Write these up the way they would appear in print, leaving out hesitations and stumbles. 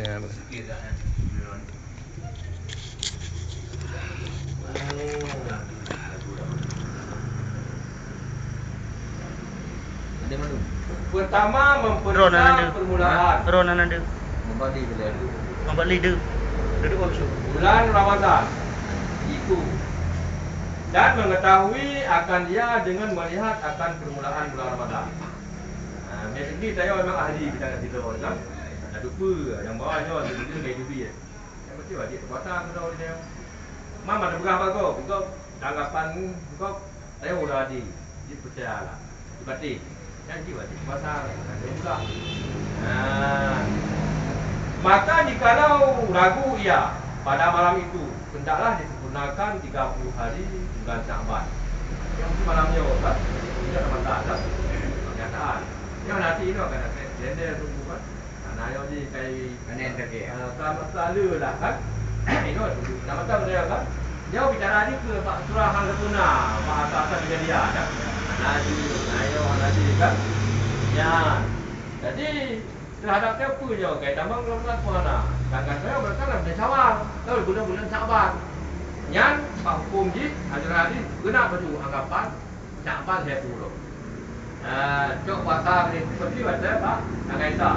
Sikit dah kan. Ada mana? Pertama memperiksa permulaan Ronan ada. Membalik bila ada. Membalik dia. Duduk waktu. bulan Ramadan itu dan mengetahui akan dia dengan melihat akan permulaan bulan Ramadan. Basically saya memang ahli bidang cerita Islam. Dah lupa yang bawahnya dia gaya dubi je. Yang mesti wajib puasa aku tahu dia. Mama ada berapa kau tanggapan kau saya sudah ada. Dia percayalah. Berarti kan dia wajib puasa. Dia juga. Maka jikalau ragu ia pada malam itu hendaklah disempurnakan 30 hari bulan Sya'ban. Yang malamnya kan? Tidak Ramadan kan? Kenyataan. Yang nanti itu akan ada kalender tunggu kan? Nah, yang di kai Kanen kaki. selalu lah kan? Ini tunggu. Nama tahu dia kan? Dia bicara ni ke Pak Surah Hang Ketuna, Pak Atas dengan dia kan? Nanti kan? Ya. Jadi terhadap dia punya kai tambang Ramadan mana? Sedangkan saya berkata bulan Syawal, tahu bulan Sya'ban. Yang Pak Hukum Jid Hajar Hadis kena baju anggapan Sya'ban 10. Cok puasa ni seperti baca Pak Anggaita.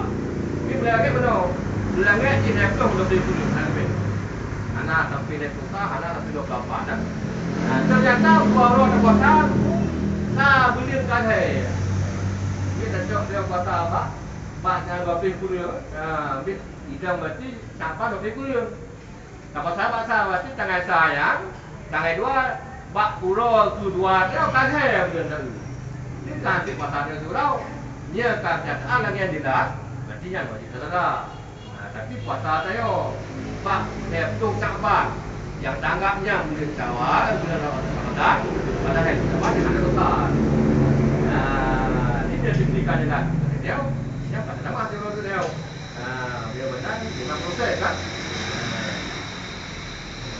Ini bulan lagi benar. Bulan lagi ini aku sudah beli dulu sampai. Anak sampai dia puasa, anak sampai 28 dah. Ternyata orang nak puasa, beli kan hai. Kita cok dia puasa apa? Pak jangan bapis kuliah. Bit idang berarti sampai bapis kuliah. Kalau saya berarti tanggal sayang, tanggal 2 bak pura tu 2 dia kan hai bulan tu. Ini kan si pasal dia surau. Dia kan catat lagi yang dilat, berarti yang wajib saudara. Tapi puasa saya bak Sabtu Sya'ban yang tanggapnya bulan Syawal, bulan Ramadan, pada hari Sya'ban yang ada besar. Ini dia diberikan dengan dia. Yang pada nama hasil itu dia. Dia benar 5% kan?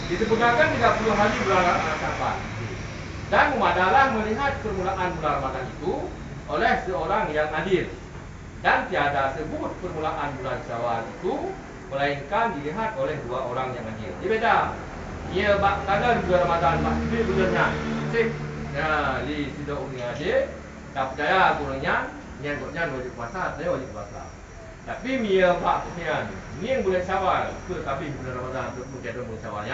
Disempurnakan 30 hari bulan Sya'ban. Dan memadalah melihat permulaan bulan Ramadan itu oleh seorang yang adil. Dan tiada sebut permulaan bulan Syawal itu melainkan dilihat oleh 2 orang yang adil. Dia beda. Ia bak kadar bulan Ramadan pasti bulannya. Sip. Li tidak umumnya adil. Tak percaya gurungnya yang gurungnya wajib puasa, saya wajib puasa. Tapi mia bak kemudian ni bulan Syawal ke tapi bulan Ramadan ataupun tiada bulan Syawal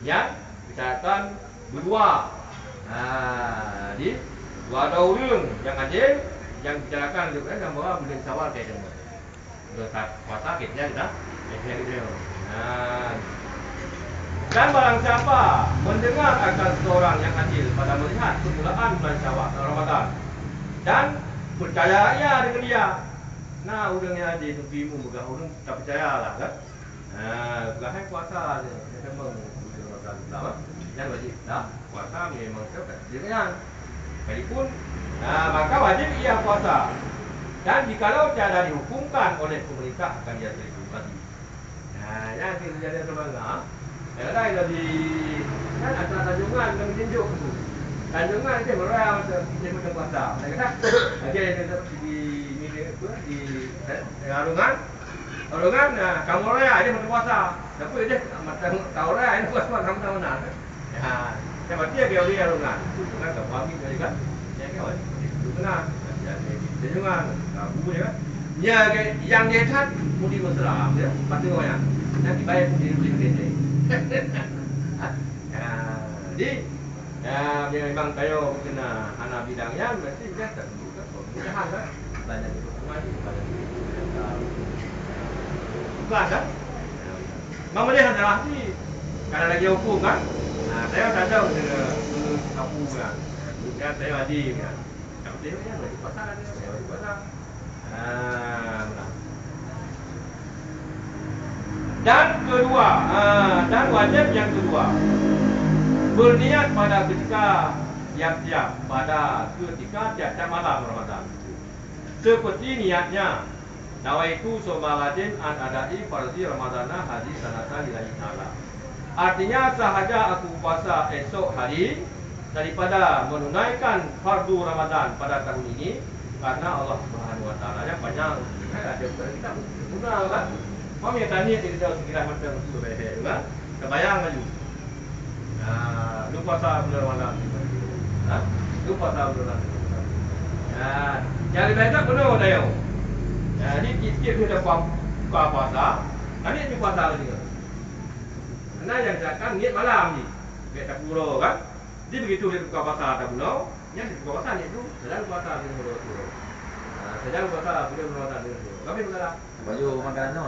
yang bicarakan berdua. Di 2 orang yang adil yang bicarakan juga yang bawa bulan Syawal kayak gitu. Dah puasa kita dah. Dan barang siapa mendengar akan seorang yang adil pada melihat permulaan bulan Syawal Ramadan dan percaya ia dengan dia. Nah, orangnya adil tu bimu begah orang tak percayalah kan. Begah puasa dia memang bulan Ramadan lama. Yang wajib dah puasa memang sebab dia kan. Kalipun maka wajib ia puasa. Dan jikalau tiada dihukumkan oleh pemerintah akan dia terima. Yang kita jadi terbangga. Lain di kan atas Tanjungan dan Tinjuk tu. Tanjungan dia merayau dia macam puasa. Dia kata, okey kita di di Arungan. Arungan kamu raya dia macam puasa. Tapi dia macam kau raya ini puasa kamu tahu nak. Saya berarti dia dia Arungan. Dengan kami jadi kan. Ya kan. Itu kena. Tanjungan kamu dia kan. Ya yang dia cat mudi mesra dia. Pasti orang. Nanti bayar pun dia. Jadi dia memang kayo kena anak bidangnya berarti dia terbuka mudahan kan banyak dukungan kepada bukan kan mama dia adalah ni karena lagi hukum kan saya tak tahu dia kampung kan dia saya wadi kan tapi dia lagi pasal dia saya wadi pasal dan kedua dan wajib yang kedua berniat pada ketika tiap-tiap pada ketika tiap-tiap malam Ramadan. Seperti niatnya nawaitu somaladin an adai farzi Ramadana hadis sanata lillahi ta'ala. Artinya sahaja aku puasa esok hari daripada menunaikan fardu Ramadan pada tahun ini karena Allah Subhanahu wa taala yang banyak ada kita guna kan Faham ya tani dia tahu sekiranya macam tu berbeza juga. Terbayang lagi. Lu puasa bulan Ramadan. Lu puasa bulan Ramadan. Jadi baiklah benar dah yo. Jadi sikit dia dah buka puasa, tadi dia puasa lagi. Karena yang cakap niat malam ni. Kita pura kan. Dia begitu dia buka puasa tak benar, yang dia buka puasa ni tu sedang puasa dia benar tu. Sedang puasa dia benar tu. Kami benar. Baju makanan no.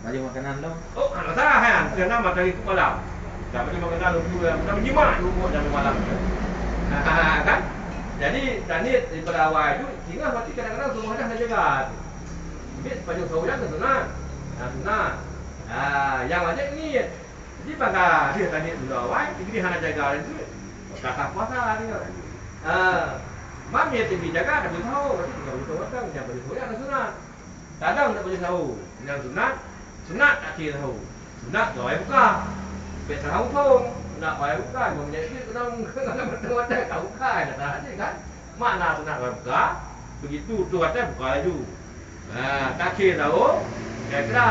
Baju makanan no. Oh, kalau salah kan, kerana matahari itu malam. Tak boleh makanan lu yang dah menyimak dulu jam malam. Kan? Jadi tadi daripada awal itu sehingga mati kadang-kadang semua dah jaga. Bis baju saudara tu sunat. Sunat. Yang wajib ni. Jadi bangga dia tadi dulu awal, dia hanya jaga itu. Kata puasa ni. Mak dia TV jaga tak boleh tahu, berarti tinggal betul datang yang boleh tahu ada sunat. Kadang tak boleh tahu. Yang sunat tak kira tahu. Sunat doai buka. Biasa tahu pun nak bayar buka, mau menjadi kena betul ada tahu buka dah ada kan. Mana sunat buka? Begitu tu ada buka laju. Tak kira tahu. Kira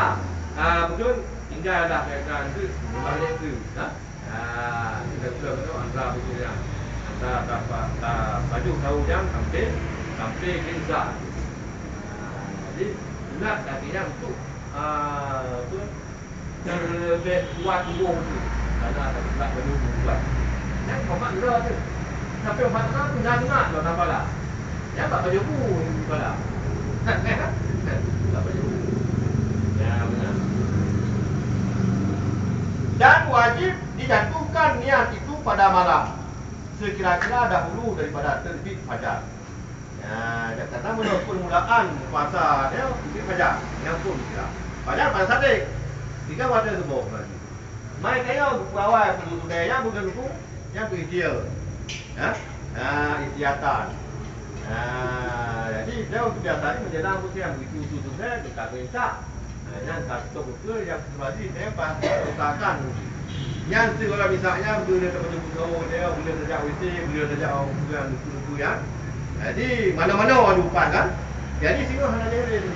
betul tinggallah kira itu balik tu. Kita betul antara begini. Tak baju tahu yang sampai kinsa. Jadi sunat kakinya untuk tu lebih kuat tubuh tu. Karena tak baju buat. Yang komak gerak tu. Sampai komak gerak tu dah sunat dah nampak lah. Yang tak baju pun kepala. Tak baju. Ya benar. Dan wajib dijatuhkan niat itu pada malam. Sekira-kira dahulu daripada terbit fajar. Karena menurut permulaan puasa dia terbit fajar. Yang pun kira. Fajar pada sadik. Tiga waktu subuh lagi. Mai kaya awal perlu budaya bukan buku yang tu ideal. Istiatan. Jadi dia untuk biasa ni menjelang pun yang begitu sudah dekat perintah. Yang satu betul yang sebagi dia usahakan. Yang tu kalau misalnya bila tak betul dia bila sejak WC, bila sejak bukan itu ya. Jadi mana-mana ada umpan kan. Jadi sini hanya dia ni.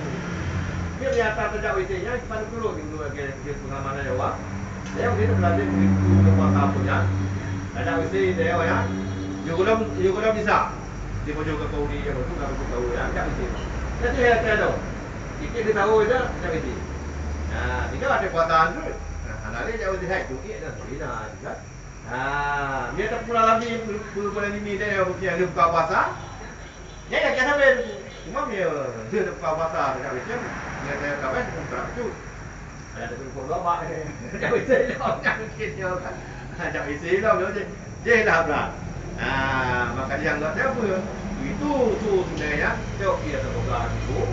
Dia di atas sejak WC-nya kita dulu dia pengamanan Jawa. Dia mungkin belajar begitu semua kampungnya. Ada WC dia ya. Dia belum bisa. Dia mau juga kau ni dia betul tak betul tahu ya. Tak WC. Jadi dia tahu. Kita dia tahu dia tak WC. Tiga ada kuatan tu. Anak dia jauh hai tu dia dah bina juga. Dia tak pula lagi bulan ini dia dia buka puasa. Dia dah kena sampai cuma dia buka puasa dekat weekend. Dia kawan buka tu. Ada tu pun lama ni. Jauh isi lah nak kita kan. Jauh isi lah dia dah berat. Maka dia anggap dia apa? Itu tu sebenarnya dia dia terbuka tu.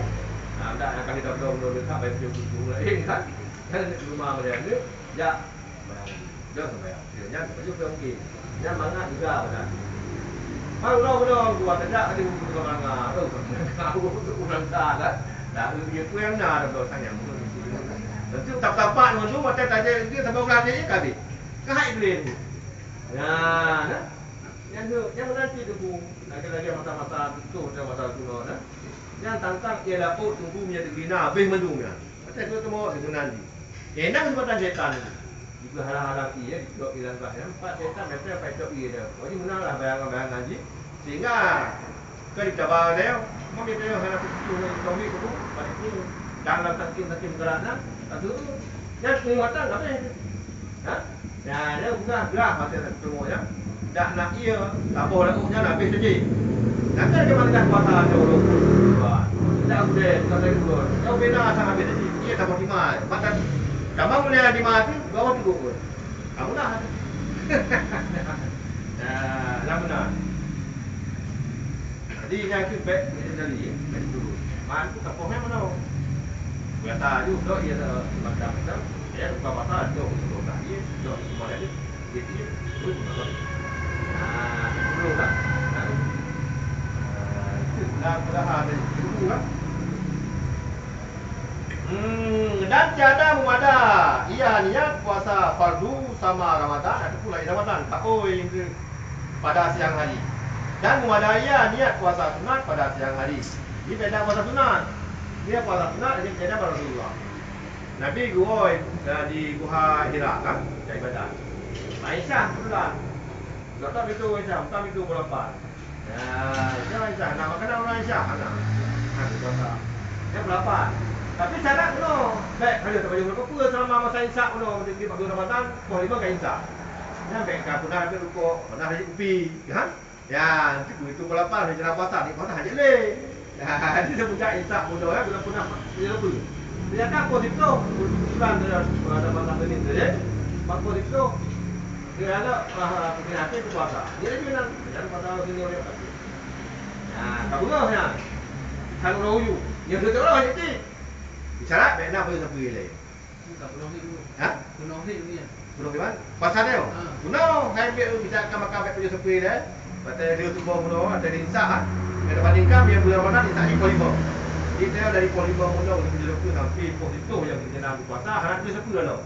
Tak nak kita belum dekat baik tu lain kan. Kan rumah mereka ni ya, dia sembahyang. Dia baju pergi. Dia mangat juga benar. Kalau benar buat tidak ada buku mangat. Tahu orang salah. Dah dia tu yang nak ada sang yang mungkin. Tentu tak-tapak tu macam tadi dia sampai bulan ni kali. Kahai beli tu. Ya, yang nanti tu bu. Lagi masa-masa tu masa kuno nah. Yang tantang ialah tunggu punya dibina habis mendungnya. Macam tu semua itu nanti. Enak sebab setan ni. Jika halang-halang ia duduk di dalam bahaya. Empat setan biasa pecok ia dia. Jadi menanglah bayang-bayang ngaji. Sehingga kalau dicabar dia, mami dia hanya kecil ni tomik tu, balik ni dalam takim kerana satu yang penguatan apa yang ya dia bukan gerak masa semua ya. Dak nak ia labuh lakunya nak habis saja. Nak ada macam dah kuasa dulu. Tak boleh sampai dulu. Kau bina sang habis saja. Ia tak boleh mati. Mata kamu boleh dimati, bawa dulu. Kamu lah. Lah benar. Jadi yang itu baik dari dulu. Man tu kapoknya mana? Biasa juga ia macam-macam. Dia buka mata tu untuk tadi, tu mana ni? Jadi tu dulu kan. Dah ada dulu kan. Dan tiada memada. Ia niat puasa fardu sama Ramadan atau pula Ramadan. Tak yang pada siang hari. Dan memada ia niat puasa sunat pada siang hari. Ini beda puasa sunat. Dia puasa sunat jadi beda pada Rasulullah. Nabi gua di Gua Hira kan, dari badan. Aisyah pula. Tak tahu itu Aisyah, tak itu berapa. Ya, jangan Aisyah, nak makan orang Aisyah, anak. Nak berapa? Yang berapa? Tapi syarat no, baik kalau tak boleh berapa selama masa Isyak no, di waktu Ramadan, boleh lima kan Isyak. Yang baik kan pernah ambil rukuk, pernah haji upi, kan? Ya, itu berapa? Haji Ramadan, ni pernah haji le. Ya, dia punya Isyak muda ya, belum pernah dia lupa. Dia kan positif tu, bulan dia ada malam ini tu, mak positif tu. Dia ada hati itu puasa. Dia lagi bilang, jangan puasa sini orang kata. Nah, tak benar ya. Kalau royu, yang betul orang hati. Bicara, benar boleh sampai lagi. Tak penuh ni dulu. Ha? Penuh ni dulu ya. Penuh di mana? Pasal dia. Penuh, saya ambil bisa kamar punya sampai dah. Pasal dia tu penuh, ada di Insak. Ada bandingkan yang bulan Ramadan Insak ni Polibo. Kita dari Polibo muda untuk menjadi sampai positif yang kita nak puasa. Kerana dia sepuluh dah.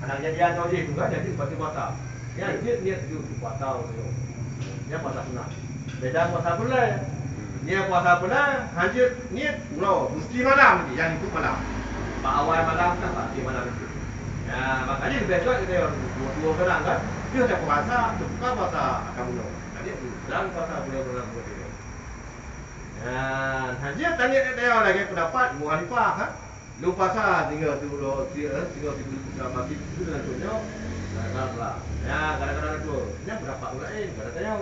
Anak jadian tu je tu kan, jadi pasti puasa. Ya, dia tu puasa tu. Dia puasa sunat. Beda puasa bulan. Dia puasa bulan, hanya niat pulau mesti malam ni, yang itu malam. Pak awal malam kan, Pak di malam itu. Ya, makanya besok kita dua orang kan, dia ada puasa, buka puasa akan bunuh. Jadi dalam puasa bulan-bulan itu. Ya, hanya tanya dia lagi pendapat muhalifah kan. Lu puasa tinggal tu masih itu dengan tunjuk. Kadang-kadang ya, kadang-kadang tu. Ini berapa bulan kadang-kadang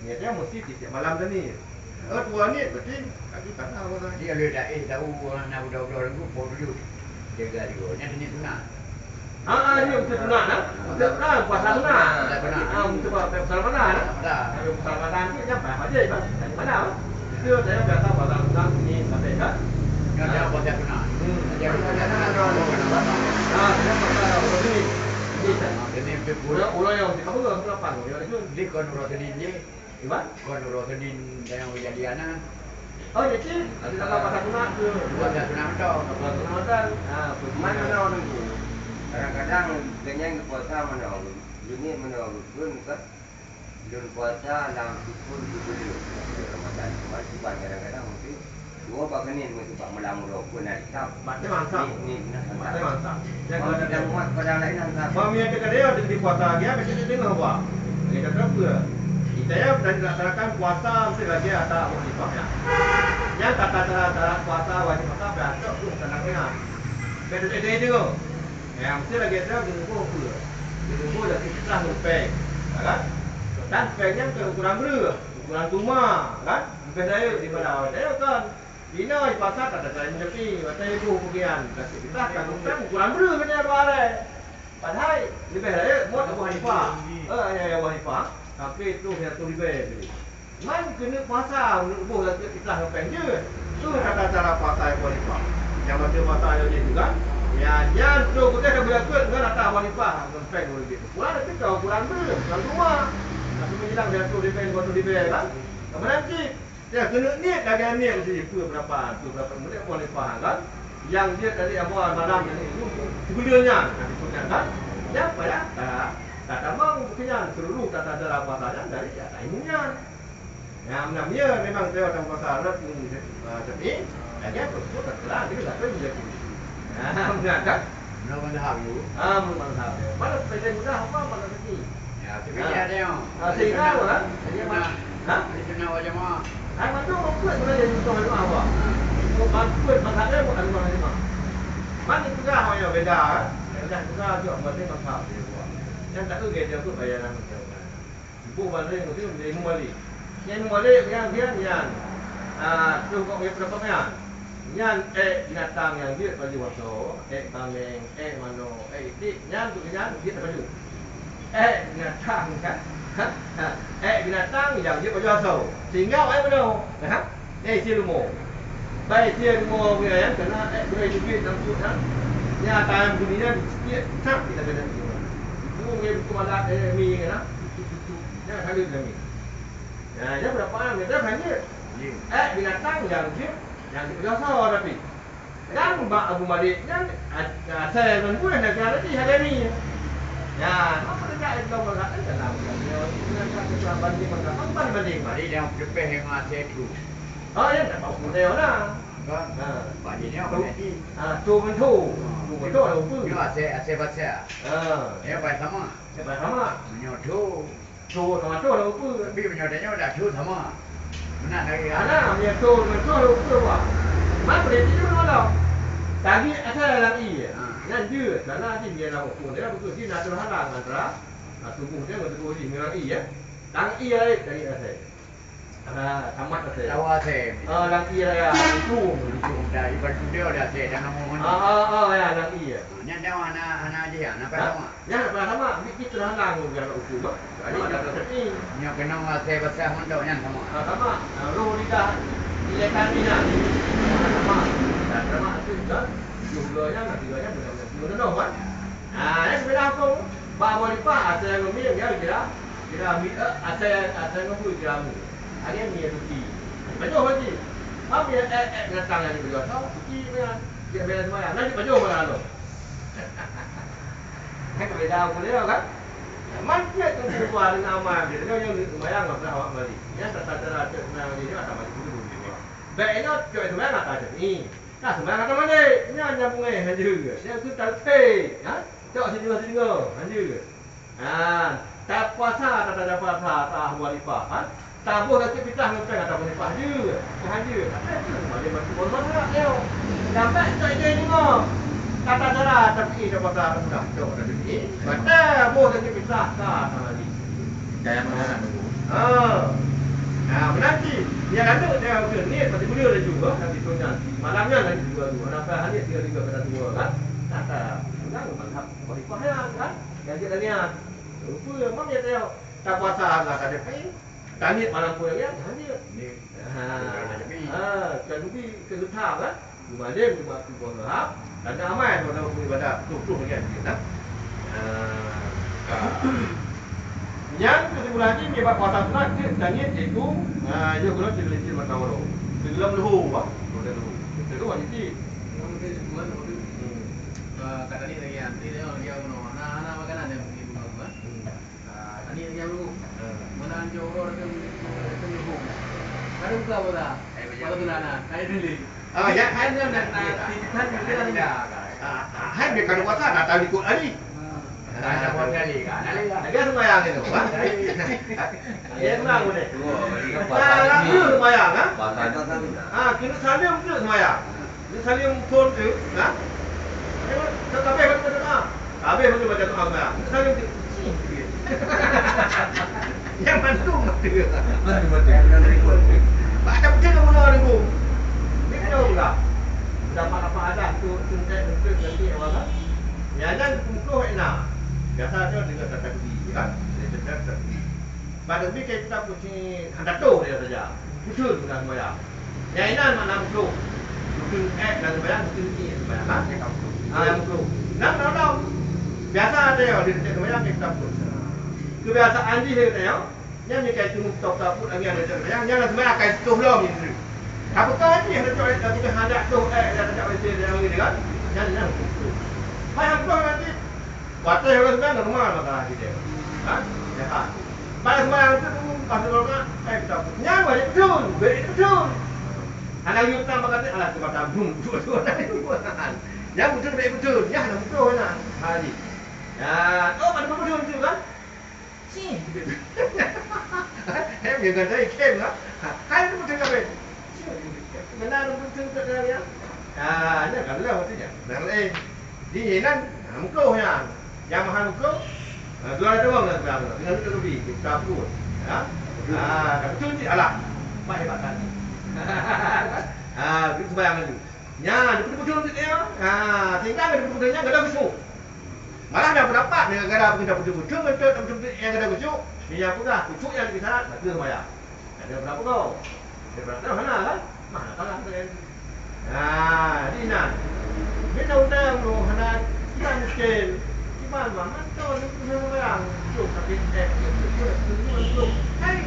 niatnya mesti tiap malam tadi. Tua ni berarti kaki tak tahu orang. Dia le dah tahu nak budak-budak renggu pun dulu. Jaga dia. Ni sunat. Ni untuk sunat nah. Untuk puasa sunat. Untuk puasa Ramadan. Kalau puasa Ramadan tu jangan apa aja kan. Dari mana? Itu saya biasa puasa sunat ni sampai kan. Dia puasa sunat. Dia puasa sunat saya puasa ini. Ini berpura. Ulah yang di kamu berapa tu? Di Konurotedin ni. Iman? Konurotedin yang kejadian Oh, jadi ada dalam puasa sunat tu. Puasa sunat betul. Puasa Ramadan. Mana orang tu? Kadang-kadang kenyang puasa mana? Ini mana? Pun kan? Belum puasa langsung pun dulu. Ramadan masih kadang-kadang mungkin dua bagian ni mesti pak melamur pun ada tak. Macam mantap. Ni Macam mantap. Kalau tidak muat pada lain angkat. Mami ada dia di puasa dia mesti dia dengar apa? Dia kata apa? Kita ya dah dilaksanakan puasa mesti lagi ada wajibnya. Yang kata cara puasa wajib puasa berarti tu senangnya. Beda-beda dia. Yang mesti lagi ada guru apa? Guru dah kita lupai. Kan? Dan pengnya ukuran berapa? Ukuran tuma, kan? Bukan saya di mana dia kan. Bina pasar tak ada saya mengerti. Macam itu bagian. Kita kan bukan ukuran berapa ni apa? Padahal lebih dari muat Abu Hanifah. Ya Abu Hanifah. Tapi itu yang tu lebih. Man kena puasa untuk lagi kita ngapain je. Tu kata cara puasa Abu Hanifah. Yang macam puasa dia juga. Ya, jangan tu kita dah berlaku dengan atas Abu Hanifah ngapain lebih. Kurang tapi kau kurang berapa? Kurang dua. Tapi menjelang dia tu lebih kan. Kemudian dia kena niat lagi niat mesti berapa menit Abu Hanifah kan. Yang dia tadi Abu malam ni itu sebelumnya disebutkan kan. Ya apa ya? Tak tamang bukannya seluruh tata cara puasanya dari ilmunya. Yang namanya memang saya orang puasa Arab tapi dia betul terang dia tak tahu dia. Benar kan? Belum mazhab tu. Belum mazhab. Mana presiden mudah apa mana lagi? Ya, sebenarnya ada yang. Sehingga kan? Dia mana? Di sana wajah mah. Hai macam apa sebenarnya jadi untuk apa? Bukan mazhabnya bukan mazhab. Mana juga hanya beda kan? Yang juga juga berarti mazhab dia buat. Yang tak tu dia tu bayaran macam. Ibu balik mesti dia ilmu balik. Yang balik yang tu kok dia berapa yang binatang yang dia baju waktu tameng mano itik yang tu yang dia baju binatang kan binatang yang dia baju asal sehingga ai mano silumo baik silumo punya yang kena boleh juga dalam kan yang time dunia sikit tak kita beda itu dia buku malat mi kan ya kali mi dia berapa dia hanya binatang yang dia yang biasa tapi kan Abu Malik kan saya pun nak kena di hari ni ya apa dekat itu orang kata dalam dia nak banding banding Mari yang jepeh yang asyik tu. ya tak tahu dia lah kan. Baginya apa nanti? Tu mentu ada upu. Yo asyik baca. Ya baik sama. Sebab sama. Menyodo. Tu sama tu ada upu. Tapi menyodanya dah tu sama. Benar lagi. Ana dia tu mentu ada upu wah. Mak boleh tidur mana? Tadi asal dalam iya. Nan dia karena dia dalam upu dia betul dia nak terhalang antara tubuh dia dengan tubuh dia memang iya. Lang iya dari asal. Tamat asal. Tawa saya. Lang iya ya. Itu. Dah ibarat dia dah saya jangan mohon. Ya lang iya. Nya tahu anak aja ya, apa sama? Ya, sama. Kita terhalang biar upu. Jadi ada tepi. Nya kena saya besar untuk yang sama. Sama. Roh lidah ilekan ini. Sama. Dan sama itu kan jumlahnya benar-benar kan. Yang sebenarnya aku bawa lipat asal ngomong dia kira asal ngomong kira mu. Hari ni rugi. Betul lagi. Apa ya ngatang yang berdua. Rugi dia bela semua. Nanti betul mana tu. Hai beda boleh kan? Mana tu buat dengan amal dia. Dia yang lumayan apa awak balik. Ya tata-tata nak dia tak mari dulu. Baiknya cuy semua nak ada ni. Tak semua kata mana? Ni nyambung hanya juga. Dia tu tak pay. Ha? Cok sini hanya. Tak puasa tak ada puasa tak walipah. Ha? Tabuh kaki pitah ngepeng atau walipah je. Hanya. Ada masuk bosan nak dia. Dapat tak dia ni ngah. Kata cara tapi dia puasa sudah cok dah ni. Betul boh kaki pitah tak lagi. Gaya mana dulu? Menanti dia ada dia ni pasti mulia dah juga nanti tu nanti malamnya lagi dua apa hari 3 pada 2 kan kata sudah mantap walipah kan yang dia niat rupa memang dia tahu tak puasa enggak ada pay tani malam pun ya hanya ni kan lebih kelutar kan kemudian cuma tu berharap dan ramai orang beribadah tu kan kita yang kedua lagi ni bab puasa sunat dia tanya itu dia guna ciri-ciri macam mana dalam lehu bah lehu itu wajib Mungkin sebulan waktu kata ni lagi anti dia orang yang anak makanan yang ibu bawa. Tadi yang lu mana jauh orang tu lehu. Ada buka apa? Kalau tu nana, ada dulu. Ya Ada nak titipan kita ni. hai dia kalau puasa tak tahu ikut hari Ada buat kali kan. dia sembahyang itu kan dia sembahyang boleh Pasal ni. sembahyang kan Pasal ni. kita salim tu sembahyang kita salim pun tu kan tapi baca doa habis baca doa sembahyang kita salim tu yang mantu betul ada betul kamu nak dengu ni kena pula dapat apa ada tu tuntai untuk nanti awak ya dan kumpul enak biasa dia dengan tata budi kan dia tata budi pada budi kita punya hendak tu dia saja betul bukan sembahyang yang ini mana betul betul dan sembahyang betul ni sembahyang yang betul nak tahu biasa ada yang dia tata sembahyang kita pun kebiasaan dia tanya yang ni kai tunggu tak pun lagi ada sembahyang jangan sembahyang kai tu belum ni apa kan ni hendak tu kita hendak tu dan tak boleh dia lagi kan jangan bayang tu nanti batas orang sembahyang normal masalah kita ya bayang sembahyang tu pas orang kita punya wajib betul betul anak you tak berkata alah sebab betul yang betul betul ya nak betul nak hari ya ada betul kan si dia kata ikem lah hai betul ke benar betul betul ya ini kan lah maksudnya dan di nan muka yang mahal muka dua doang lah sebenarnya dengan itu lebih kita pun ya betul ni alah apa hebatan itu sembahyang dulu nya betul-betul dia tinggal betul-betulnya enggak ada besok malah ada pendapat negara kita betul-betul yang ada besok dia apa dah besok yang lebih syarat betul sembahyang ada berapa kau dia berapa mana kan mana kalau di nan kita undang lo hana kita mungkin gimana mana tahu ni sembahyang tu tapi itu hai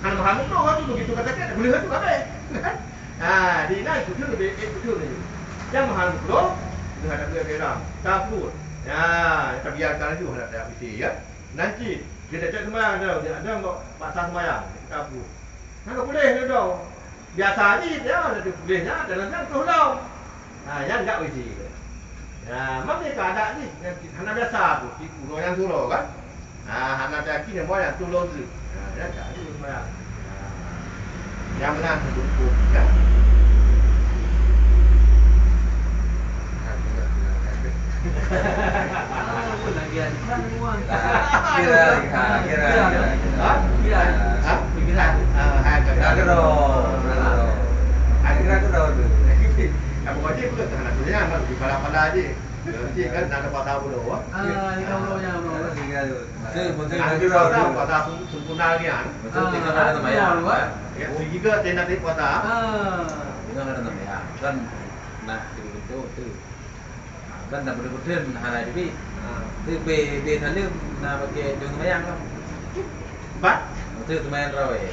kalau mahal tu kan begitu katakan boleh tu kan di nan betul lebih betul ni yang mahal tu dia ada beda takut ya kita biarkan dulu hendak ada mesti ya nanti kita cek sembahyang dah dia ada enggak pasal sembahyang takut enggak boleh dah biasa aja dia ada bolehnya dalam yang tolong. Nah, yang enggak wisi. Nah, maknya keadaan ni yang hana biasa tu, ulo yang tolong kan. Nah, hana daki yang boleh tolong tu. Nah, ya tak itu semua. Yang menang itu kan. Lagian kan uang. Kira. Akhirnya aku tahu tu. Aku baca pun tak nak tulisnya, nak di pada aja. Nanti kan nak patah dulu. Ini kalau yang bro. Aku tahu. Patah sempurna ni kan. Betul, tinggal ada nama ya. Ya, tiga tenda di patah. Tinggal ada nama ya. Kan nak itu tu. Kan nak betul-betul hara di. Tu be thalim na pakai jung mayang kan. Bat. Betul tu main rawe. Main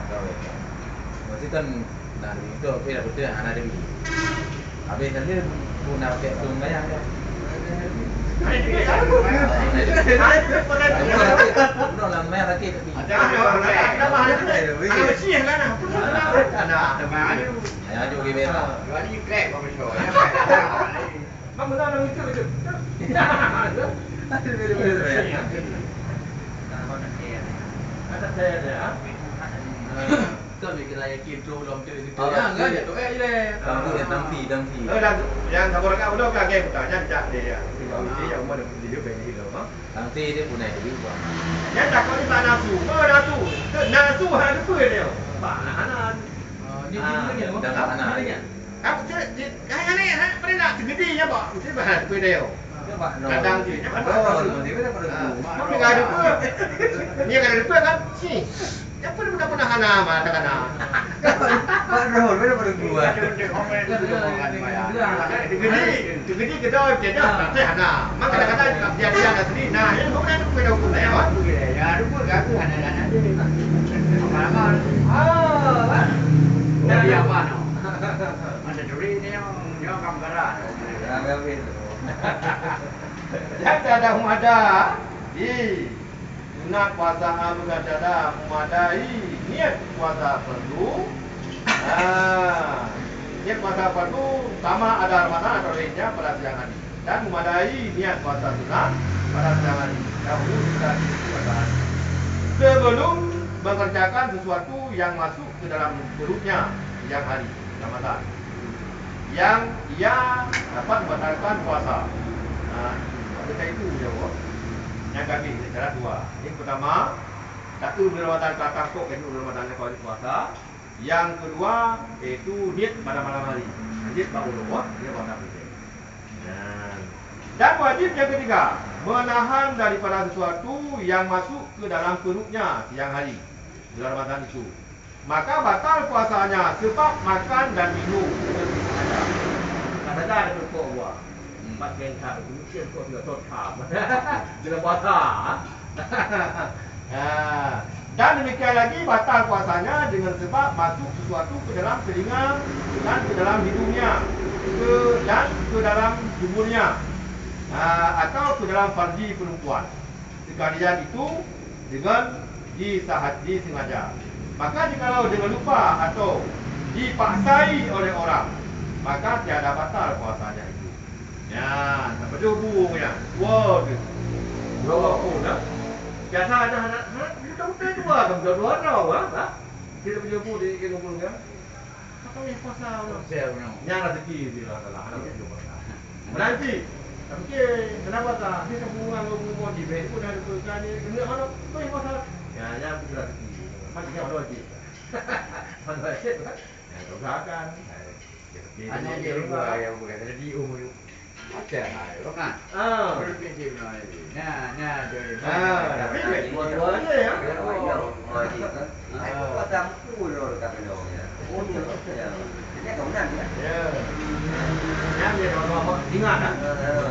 rawe. Mesti kan dari itu be betul hara di. Habis thalim tu nak pakai jung mayang kan. Nó làm mẹ ra kia thì ya juga gimana Wali krek kau besok. Mak mana orang itu itu. Ada saya ada. Tôi bị cái này kịp trù lòng chơi thì tôi ăn cái tôi ấy đây. đăng thì Yang sabar kau udah kaget bertanya jak dia. Dia yang mana dia begini loh. đăng thì dia punya di bawah Yang tak kau ni tak nafsu, nafsu. Nafsu ada apa dia? Pak anak. Như cái gì Đang làm cái này. Aku cái này pada nak segede ya pak. Mesti bahan apa dia? Kadang dia Ada Tapi enggak ada apa. Ni kan ada apa kan? Si. Yang pun pernah hana mah kana. Rohol mana pada gua. Segede kedai dia tak hana. Mak kadang-kadang dia ada sendiri. Nah, ini bukan aku dah pun ya. Ya, rumah aku anak-anak aja. Apa-apa. Dari apa no? Masa duri ni yang kamera. Yang ada umada. Sunat puasa bukan ada memadai. Niat puasa perlu. Niat puasa perlu sama ada Ramadan atau lainnya pada siang hari. Dan memadai niat puasa sunat pada siang hari. Dahulu kita puasa hari. Sebelum mengerjakan sesuatu yang masuk ke dalam perutnya siang hari Ramadan, yang ia dapat membatalkan puasa. Maksudnya itu jawab. Yang kami cara dua. Yang pertama, satu Ramadan kata kok itu Ramadan kalau puasa. Yang kedua itu niat pada malam hari. Niat baru dia puasa betul. Dan wajib yang ketiga, menahan daripada sesuatu yang masuk ke dalam perutnya siang hari bulan Ramadan itu. Maka batal puasanya sebab makan dan minum. Kata ada berkok buah. Empat bengkak mungkin kau tidak tahu apa. Dalam puasa. Dan demikian lagi batal puasanya dengan sebab masuk sesuatu ke dalam telinga dan ke dalam hidungnya dan ke dalam tubuhnya atau ke dalam farji perempuan. Sekalian itu dengan disengaja. Maka jikalau dengan lupa atau dipaksai oleh orang, maka tiada batal puasanya itu. Ya, tak perlu hubungnya. Dua tu. Dua pun dah. Biasa ada anak, kita dua kan dua orang, Kita perlu hubung di kumpul kan. Apa yang puasa? Yang rezeki dia adalah anak yang puasa. Nanti, tapi kenapa tak? Dia hubungan di bed pun ada perkara ni. Kena anak tu yang puasa. Ya, yang rezeki. Macam mana lagi? Mana lagi kan? Yang doakan. Anak dia rumah yang bukan ada di umur. Macam mana? Kan? Berpikir mana ni? Nah, jadi. Tapi dua-dua aja ya. Aku kata aku loh kata dia. Oh ni ya. Dia kau nak ya. Ya. Yang dia dua-dua ingat tak?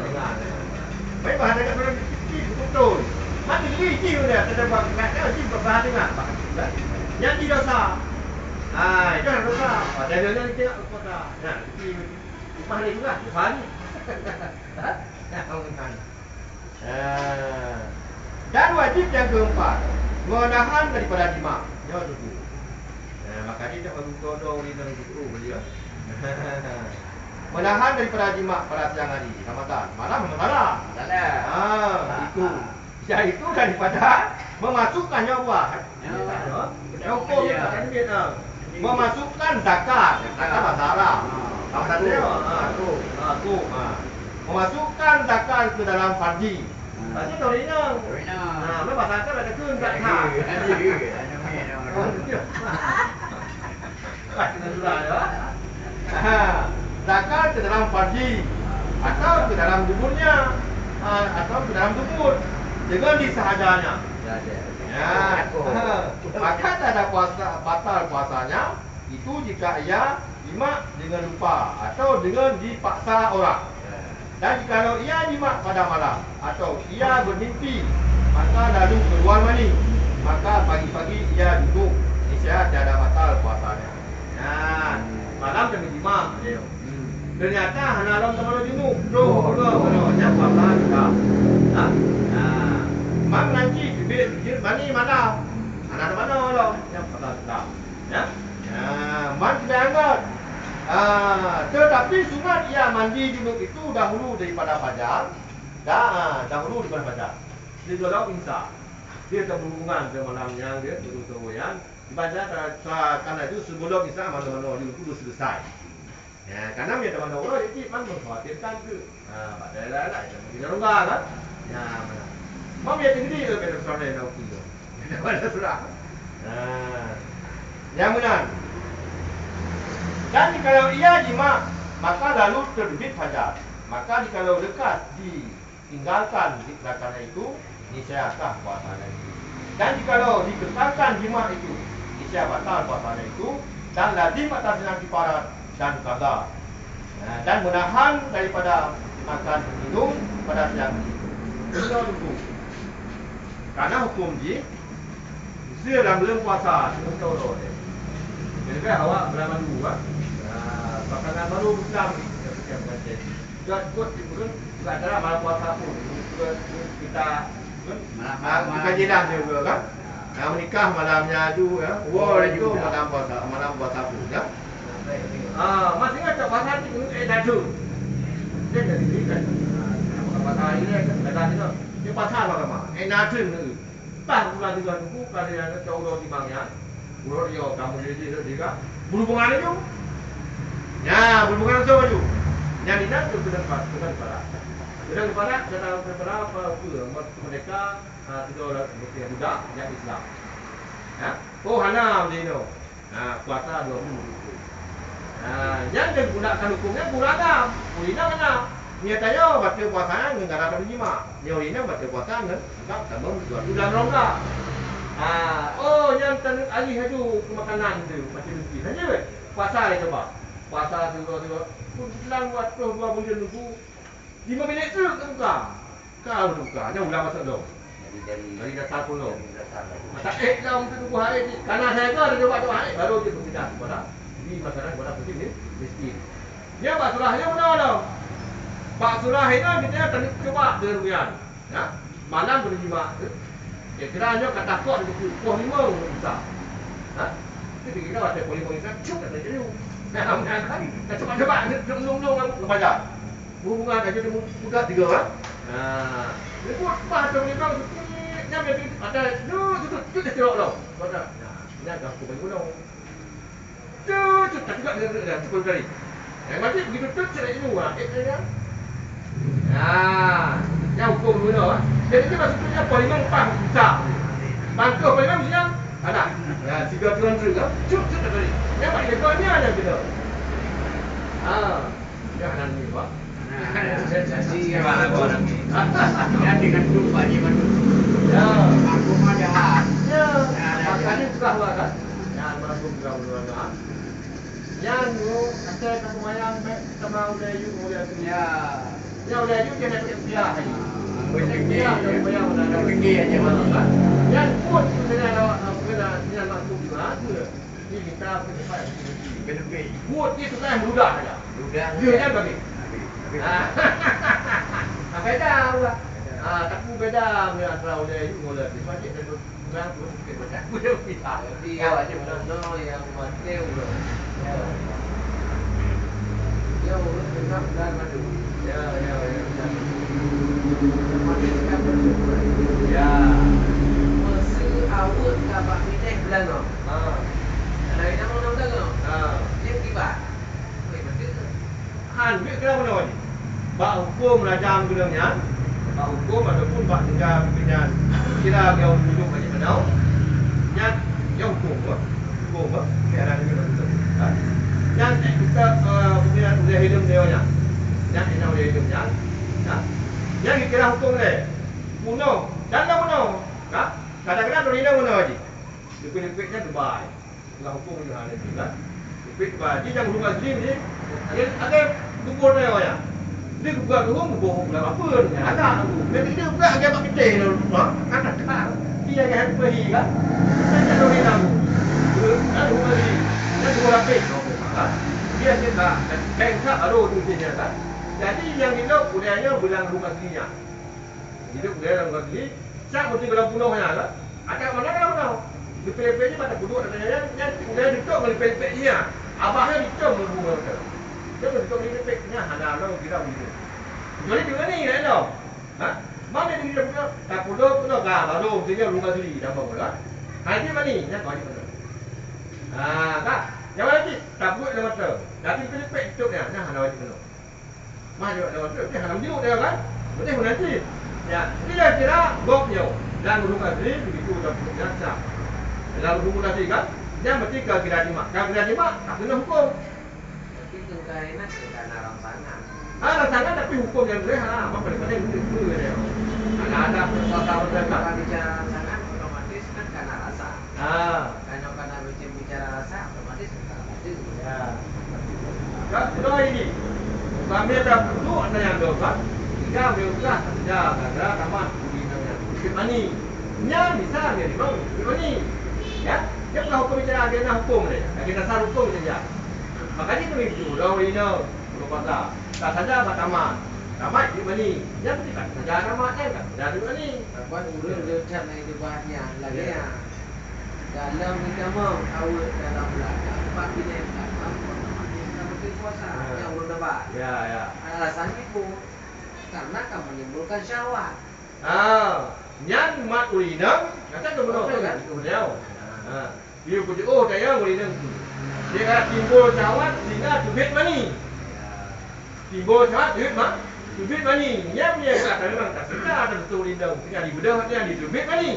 Ingat. Baik bahan dekat orang betul. Mati gigi dia terdapat kat dia bahan ingat Pak. Yang tidak sah. Itu yang dosa. Dalilnya tidak dosa. Nah, di rumah ni juga, bahan. Dan wajib yang keempat, menahan daripada jima. Ya betul. Makanya tak baru todong di dalam buku beli lah. Menahan daripada jima pada siang hari Ramadan. Malam memang salah. Itu. Ya itu daripada memasukkannya buat. Hukum dia memasukkan zakat. Zakat masalah. Apa dia? Aku. Memasukkan zakat ke dalam farji. Farji tahu ni nang. Memang zakat ada kun zakat. Zakat ke dalam farji atau ke dalam duburnya atau ke dalam dubur dengan disahajanya. Maka tak ada puasa batal puasanya itu jika ia jima dengan lupa atau dengan dipaksa orang. Dan kalau ia jima pada malam atau ia bermimpi maka lalu keluar mani, maka pagi-pagi ia duduk, niscaya tiada batal puasanya. Malam kami jima. Ternyata hanaram teman junub. Yang puasa juga. Mak nanti bibir mani malam. Anak mana lo? Yang puasa juga. Ya. Mak tidak angkat. Tetapi sunat ia mandi junub itu dahulu daripada fajar. Dahulu daripada fajar. Dia kalau insya dia tak berhubungan dengan malam yang dia turun-turun. Dibaca karena itu sebelum insya mana-mana dia sudah selesai. Ya, karena dia teman orang jadi man mengkhawatirkan tu. Pada lah kita rongga kan. Ya, mana. Mau dia tinggi ke pada surah nak tu. Pada surah. Yang benar. Dan kalau ia jima maka lalu terbit fajar. Maka kalau dekat ditinggalkan zikran itu niscaya sah puasanya itu. Dan jikalau dikekalkan jima itu niscaya batal puasanya itu dan lazim atas yang kifarat dan qada. Dan menahan daripada makan minum pada siang itu. Karena hukum ji dalam bulan puasa betul dia. Jadi awak beramal dulu kan. Makanan baru Islam kita mengajar. Ikut turun juga ada malam puasa pun. Kita jiran juga kan. Menikah malamnya tu ya. Itu malam puasa pun ya. Masih ingat tak pasal ni dadu. Dia jadi kan. Pasal ini kan dadu. Dia pasal apa? Dadu ni. Tak bulan 3 tu kali yang jauh di bangnya. Urut dia kamu jadi juga. Berhubungan itu. Ya, berhubungan sama tu. Yang ini tu sudah pada. Sudah pada kita berapa mereka itu orang budak yang Islam. Ya. Oh hanam dia tu. Puasa 20. Yang digunakan hukumnya beragam. Ulina mana? Nyatanya batal puasanya enggak ada jima. Ulina batal puasa enggak tambah bulan rongga. Yang tanuk alih itu makanan tu macam mesti. Saja puasa dia coba. Puasa tu bulan buat 2 bulan tunggu 5 minit tu buka. Kau buka. Jangan ulang masuk dong. Dari dasar pun dong. Masa dah untuk tunggu hari ni. Karena saya tu ada coba hari baru dia berpindah kepada di masyarakat kepada muslim miskin. Dia Pak Surahnya mana dong? Pak Surah ini kita tadi coba deruyan. Ya. Malam berjima. Kiranya kata kok di pukul 5 bisa. Itu kita ada pukul 5 bisa cukup ada jadi. Kita coba nung baca. Hubungan aja dia buka 3 kan. Dia buat apa ni bang? Nyam dia ada tu terok loh. Kata. Ini agak aku bagi dong. Tu tak juga dia cukup kali. Yang mati begitu tu cerai ini dia. Yang hukum dulu jadi kita maksudnya paling pang bisa. Bangko paling siang ada. Ya, 3 tuan juga. Cukup tadi. Yang paling depannya ada kita. Yang ada ni Pak. Jadi orang ni. Yang dengan lupa ni betul. Ya, aku mah jahat. Ya, makanya sudah kan. Yang berlaku berlaku. Yang ada kemayang sama udah you mulai Ya. Yang udah you dia nak biar hari. Dia bayar dah pergi aja mana. Yang pun sebenarnya kena dia masuk di mana tu. Ni kita cepat. Betul. Buat dia tu kan mudah saja. Sudah. Dia yang bagi. Apa dah? Tapi beda dengan antara oleh itu mula di macam dan orang tu mungkin macam aku dia kita. Dia macam mana yang mati ulo. Dia ulo tengah dan madu. Ya. Mati sekarang bersyukur. Ya. Mesti awak dapat minyak bulan no. Kalau kita mau nonton no. Dia tiba. Betul. Han, dia kena mana ni? Bak hukum rajam gulungnya. Bak hukum ataupun bak tinggal pimpinan kira yang duduk macam mana? Yang hukum apa? Kira ni betul. Yang kita pimpinan udah hidup dia. Yang kita udah hidupnya. Yang kira hukum ni. Puno, jangan puno. Kadang-kadang tu hidup puno aje. Dipilih-pilihnya Dubai. Kalau hukum itu hal itu kan. Dipilih Dubai. Dia jangan rumah sendiri ni. Dia ada kubur dia orang. Dia buka rumah bohong lah apa ni. Ada tu. Dia buka agak tak gede tu rumah. Kan. Dia yang pergi kan. Saya tak boleh tahu. Ada rumah ni. Dia dua lapis. Dia cerita bengkak baru tu dia kan. Jadi yang hidup budayanya bilang rumah sendirinya. Hidup budaya rumah sendiri. Siapa mesti bilang punuhnya kan. Agak mana. Dipilih-pilih pada duduk dan yang duduk melipih-pilihnya. Abahnya dicom berbunga tu. Dia duduk melipih-pilihnya. Hana orang kira begitu. Jadi di mana ni kan tau? Mana dia punya? Tak puluh baru dia rumah sendiri dah bawa kan? Ini mana ni? Yang kau ni mana? Tak. Yang mana ni? Tak buat dalam mata. Tapi pilih-pilih hidupnya. Nah, hana wajib mana? Mana dia dalam mata? Dia hana hidup dia kan? Betul pun nanti. Ya, dia kira gopnya. Dan rumah sendiri begitu dah biasa. Dalam rumah sendiri kan? Dia mesti ke kira lima. Kalau kira lima, tak kena hukum. Tapi tu kerana rangsangan. Rangsangan tapi hukum yang boleh. Apa paling itu dia. Ada soal Kalau bicara rangsangan, otomatis kan karena rasa. Karena bicara rasa, otomatis kita mati. Ya. Sudah ini. Kami dah duduk ada yang dosa. Tiga berusaha saja. Gara tamat di Bukit Mani. Yang bisa dia di bawah Bukit Mani. Ya, dia bukan hukum bicara agenda hukum dia. Agenda dasar hukum saja. Makanya kami jurau ini, jurau pasal. Tak saja tamat. Tamat di Mani. Yang penting tak saja tamatnya kan. Dah di Mani. Buat urut dia cara itu banyak lagi ya. Dalam kita mau awal dalam belakang, Pak Binen dalam otomatis kita mesti puasa. Yang urut dapat. Ya. Alasan itu karena akan menimbulkan syahwat. Yang mat urinang, kata tu benar kan? Dia. Dia puji saya urinang tu. Dia kata timbul syahwat sehingga tubit mani. Timbul syahwat tubit mani. Yang dia kata memang tak sedar ada betul urinang. Sehingga dibedah dia ditubit mani.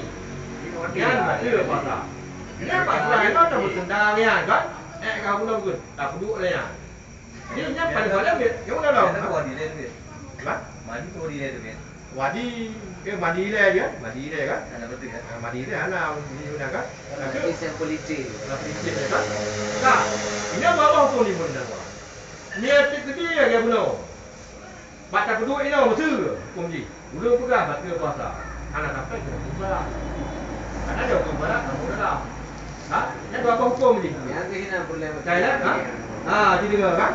Yang mati puasa. Dia pasal itu tak bersendang ya kan? Kau pun tak tak duduk dia. Dia yang paling dia. Kau dah tahu. Itu wadi dia tu. Apa? Mandi tu wadi dia tu. Wadi mandi dia kan? Ada betul kan? Mandi dia anak ni kan? Itu yang politik. Kan? Tak. Ini apa hukum ni pun dah. Niat kedua dia benar. Baca kedua ini mesti hukum ni. Belum pegang baca puasa. Anak sampai ke puasa. Karena dia hukum berat kamu dah. Yang apa hukum ni? Yang kena boleh macam. Kaya jadi kan?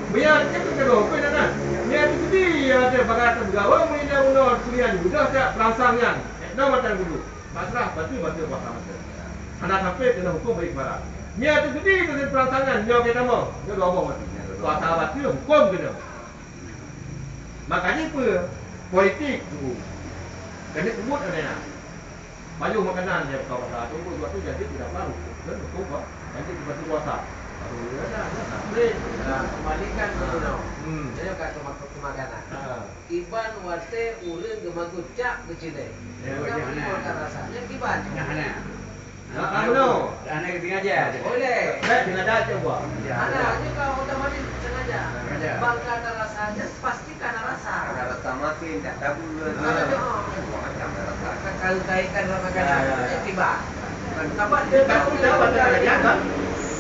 Biar kita kedua hukum kan? Niat kedua ada bagai tergawa menina menor kuliah sudah tak perangsangnya. Nak macam dulu. Pasrah baca puasa masa. Anak sampai kena hukum baik barat. Niat kedua tu perangsangan nyawa kita mau. Dia dua orang mati. Puasa baca hukum kena. Makanya apa? Politik tu. Kena sebut ada nak. Baju makanan dia kau kata tunggu waktu jadi tidak baru. Dan betul apa? Nanti kita puasa. Baru ada tak boleh. Kembalikan dulu dong. Jadi kata makanan. Iban wate urang gemagut cak kecil. Kamu rasanya kiban. Kamu no. Anak ketinggalan aja. Boleh. Sengaja coba. Anak kau otomatis sengaja. Bang kata rasanya pasti karena rasa. Karena rasa mati tak tahu. Kalau kaitan makanan tiba. Apa Dia tak kan?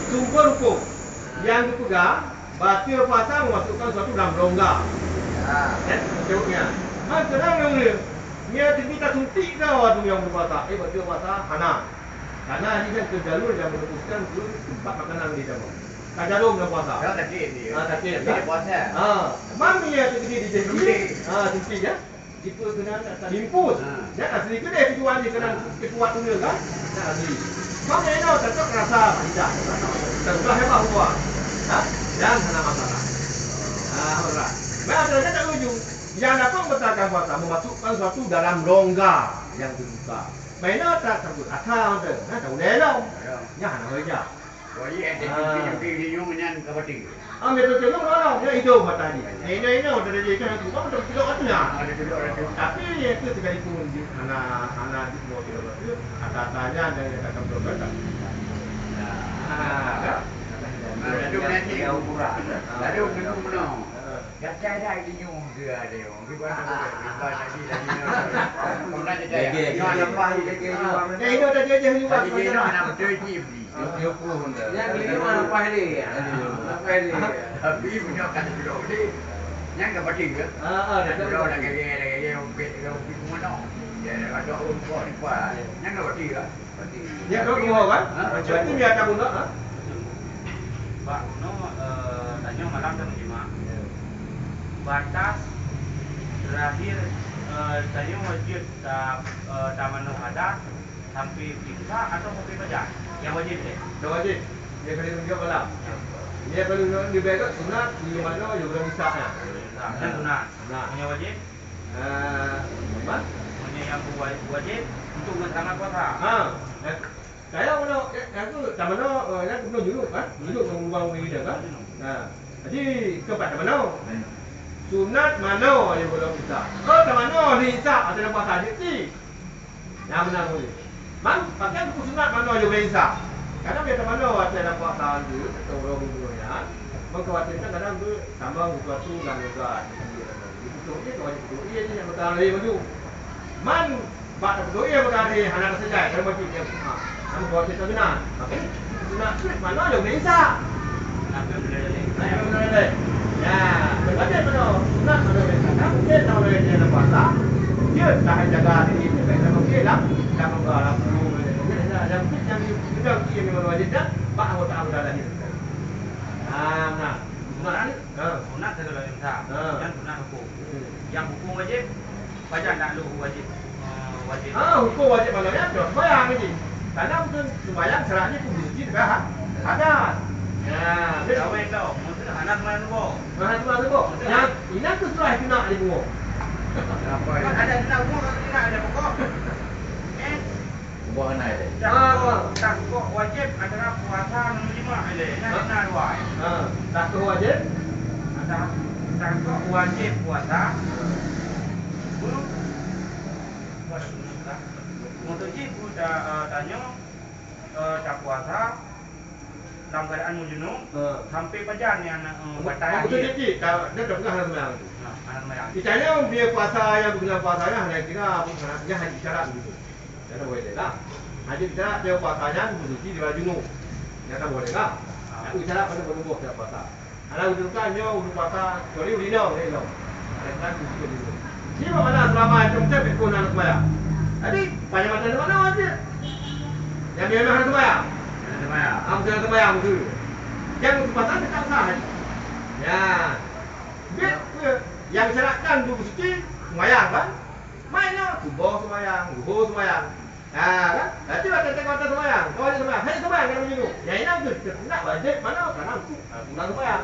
Sumber hukum yang dipegang batil puasa memasukkan suatu dalam rongga. Jauhnya. Kenapa yang ni? Dia kita suntik dah waktu yang berpuasa. Batil puasa hana. Karena ini kan kejalur yang memutuskan tempat makanan di dalam. Kajarum dalam puasa. Kau takut dia. Takut. Dia puasa. Mana dia tu di suntik ya? Tipe kena impus. Ya asli kedai tujuan dia kena kuat tu kan. Ya asli. Kau ni nak tak rasa tidak. Tak sudah hebat buat. Ha? Jangan kena masalah. Alright. Maka ada kata ujung. Yang dapat membatalkan puasa memasukkan sesuatu dalam rongga yang terbuka. Mainnya tak terbut asal tu. Tak boleh dah. Ya nak kerja. Wajib ada video menyan kapating. Ambil tu tengok orang dia hidup matahari. Ini udah jadi kan tu kan tidak katanya. Ada video ada. Tapi itu sekalipun di anak di semua kita tu kata-katanya dan kata berbeda. Ada nanti ukuran. Ada minum menang. Gacai dah dinyu ke ada orang. Kita lagi. Kena jadi. Yang lepas lagi juga. Ini udah jadi juga. Jadi dia nak terji beli. Dia pun dah. Yang beli mana lepas ni? Lepas ni. Tapi punya kata video ni. Yang kapating ke? Ada orang gaya umpet mana. Ya ada orang buat ni pak. Yang kapating ke? Ya kau kau kan? Jadi dia tak guna. Pak, no tanya malam sama jemaah. Batas terakhir tanya wajib taman ada sampai imsak atau sampai badan? Yang wajib ni. Tak wajib. Dia kena tunjuk malam. Dia kalau di baik sunat di mana juga misaknya. Dan sunat. Nah, Yang wajib, apa? yang wajib untuk mengetahui puasa. Saya mana aku tak mana nak penuh juluk kan? Juluk mengubah dia kan? Nah, jadi kepada mana? Sunat mana yang belum bisa? Oh, tak mana ni insaf ada puasa jadi. Yang benar boleh. Man, pakai buku sunat mana yang boleh insaf? Kadang dia tak mana ada puasa tu, atau orang dulunya. Mengkhawatirkan kadang tu tambah sesuatu dan juga. Itu dia wajib tu. Ia je yang betul lagi maju. Man, bak betul ia betul ni anak saja. Kalau macam dia. Kamu buat itu benar. Okey. Sunat mana yang boleh insaf? Kenapa boleh boleh? Saya boleh. Ya, berbagai mana sunat mana yang kata mungkin kalau dia ada puasa dia dah jaga diri dia baik okey lah dah mengalah puluh mungkin ada mungkin yang sudah dia memang wajib dah pak anggota sudah lahir nah Sunat segala imsak. Yang sunat hukum. Yang hukum wajib baca tak lu wajib. Wajib. hukum wajib mana ya tu sembahyang ni karena mungkin sembahyang syaratnya kudu suci dah ada ya Dia awak tahu, mesti anak mana tu. mana tu yang ini tu surah itu nak dibuat Apa Kan ada nak umur tidak ada pokok. Buat anak dia. Tak pokok wajib adalah puasa 65 ile. Nak dua. tak tu wajib Ada tak pokok wajib puasa. Guru untuk ibu tanya tak puasa dalam keadaan menjenuh sampai pajan yang batal betul jadi dia dah pernah sembahyang tu anak merah. Ditanya dia puasa yang berkenaan puasanya hanya kira dia haji syarat begitu. Dia tak boleh lah. Haji syarat dia puasanya bersuci di baju junub. Dia tak boleh lah. Aku syarat pada berumur dia puasa. Anak ujukannya untuk puasa kecuali ulina boleh lah. Ada kan suci dulu. Ini mana selama itu macam berkon anak sembahyang. Jadi banyak macam mana aja. Yang dia nak sembahyang. Am jangan sembahyang tu. Yang puasa tak sah haji. Ya. Dia yang syaratkan dulu suci sembahyang kan? Mainnya subuh sembahyang, zuhur sembahyang. Kan? Nanti ada kata sembahyang, kau ada sembahyang, hanya sembahyang kalau begini. Yang ini tu tidak wajib mana karena kurang sembahyang.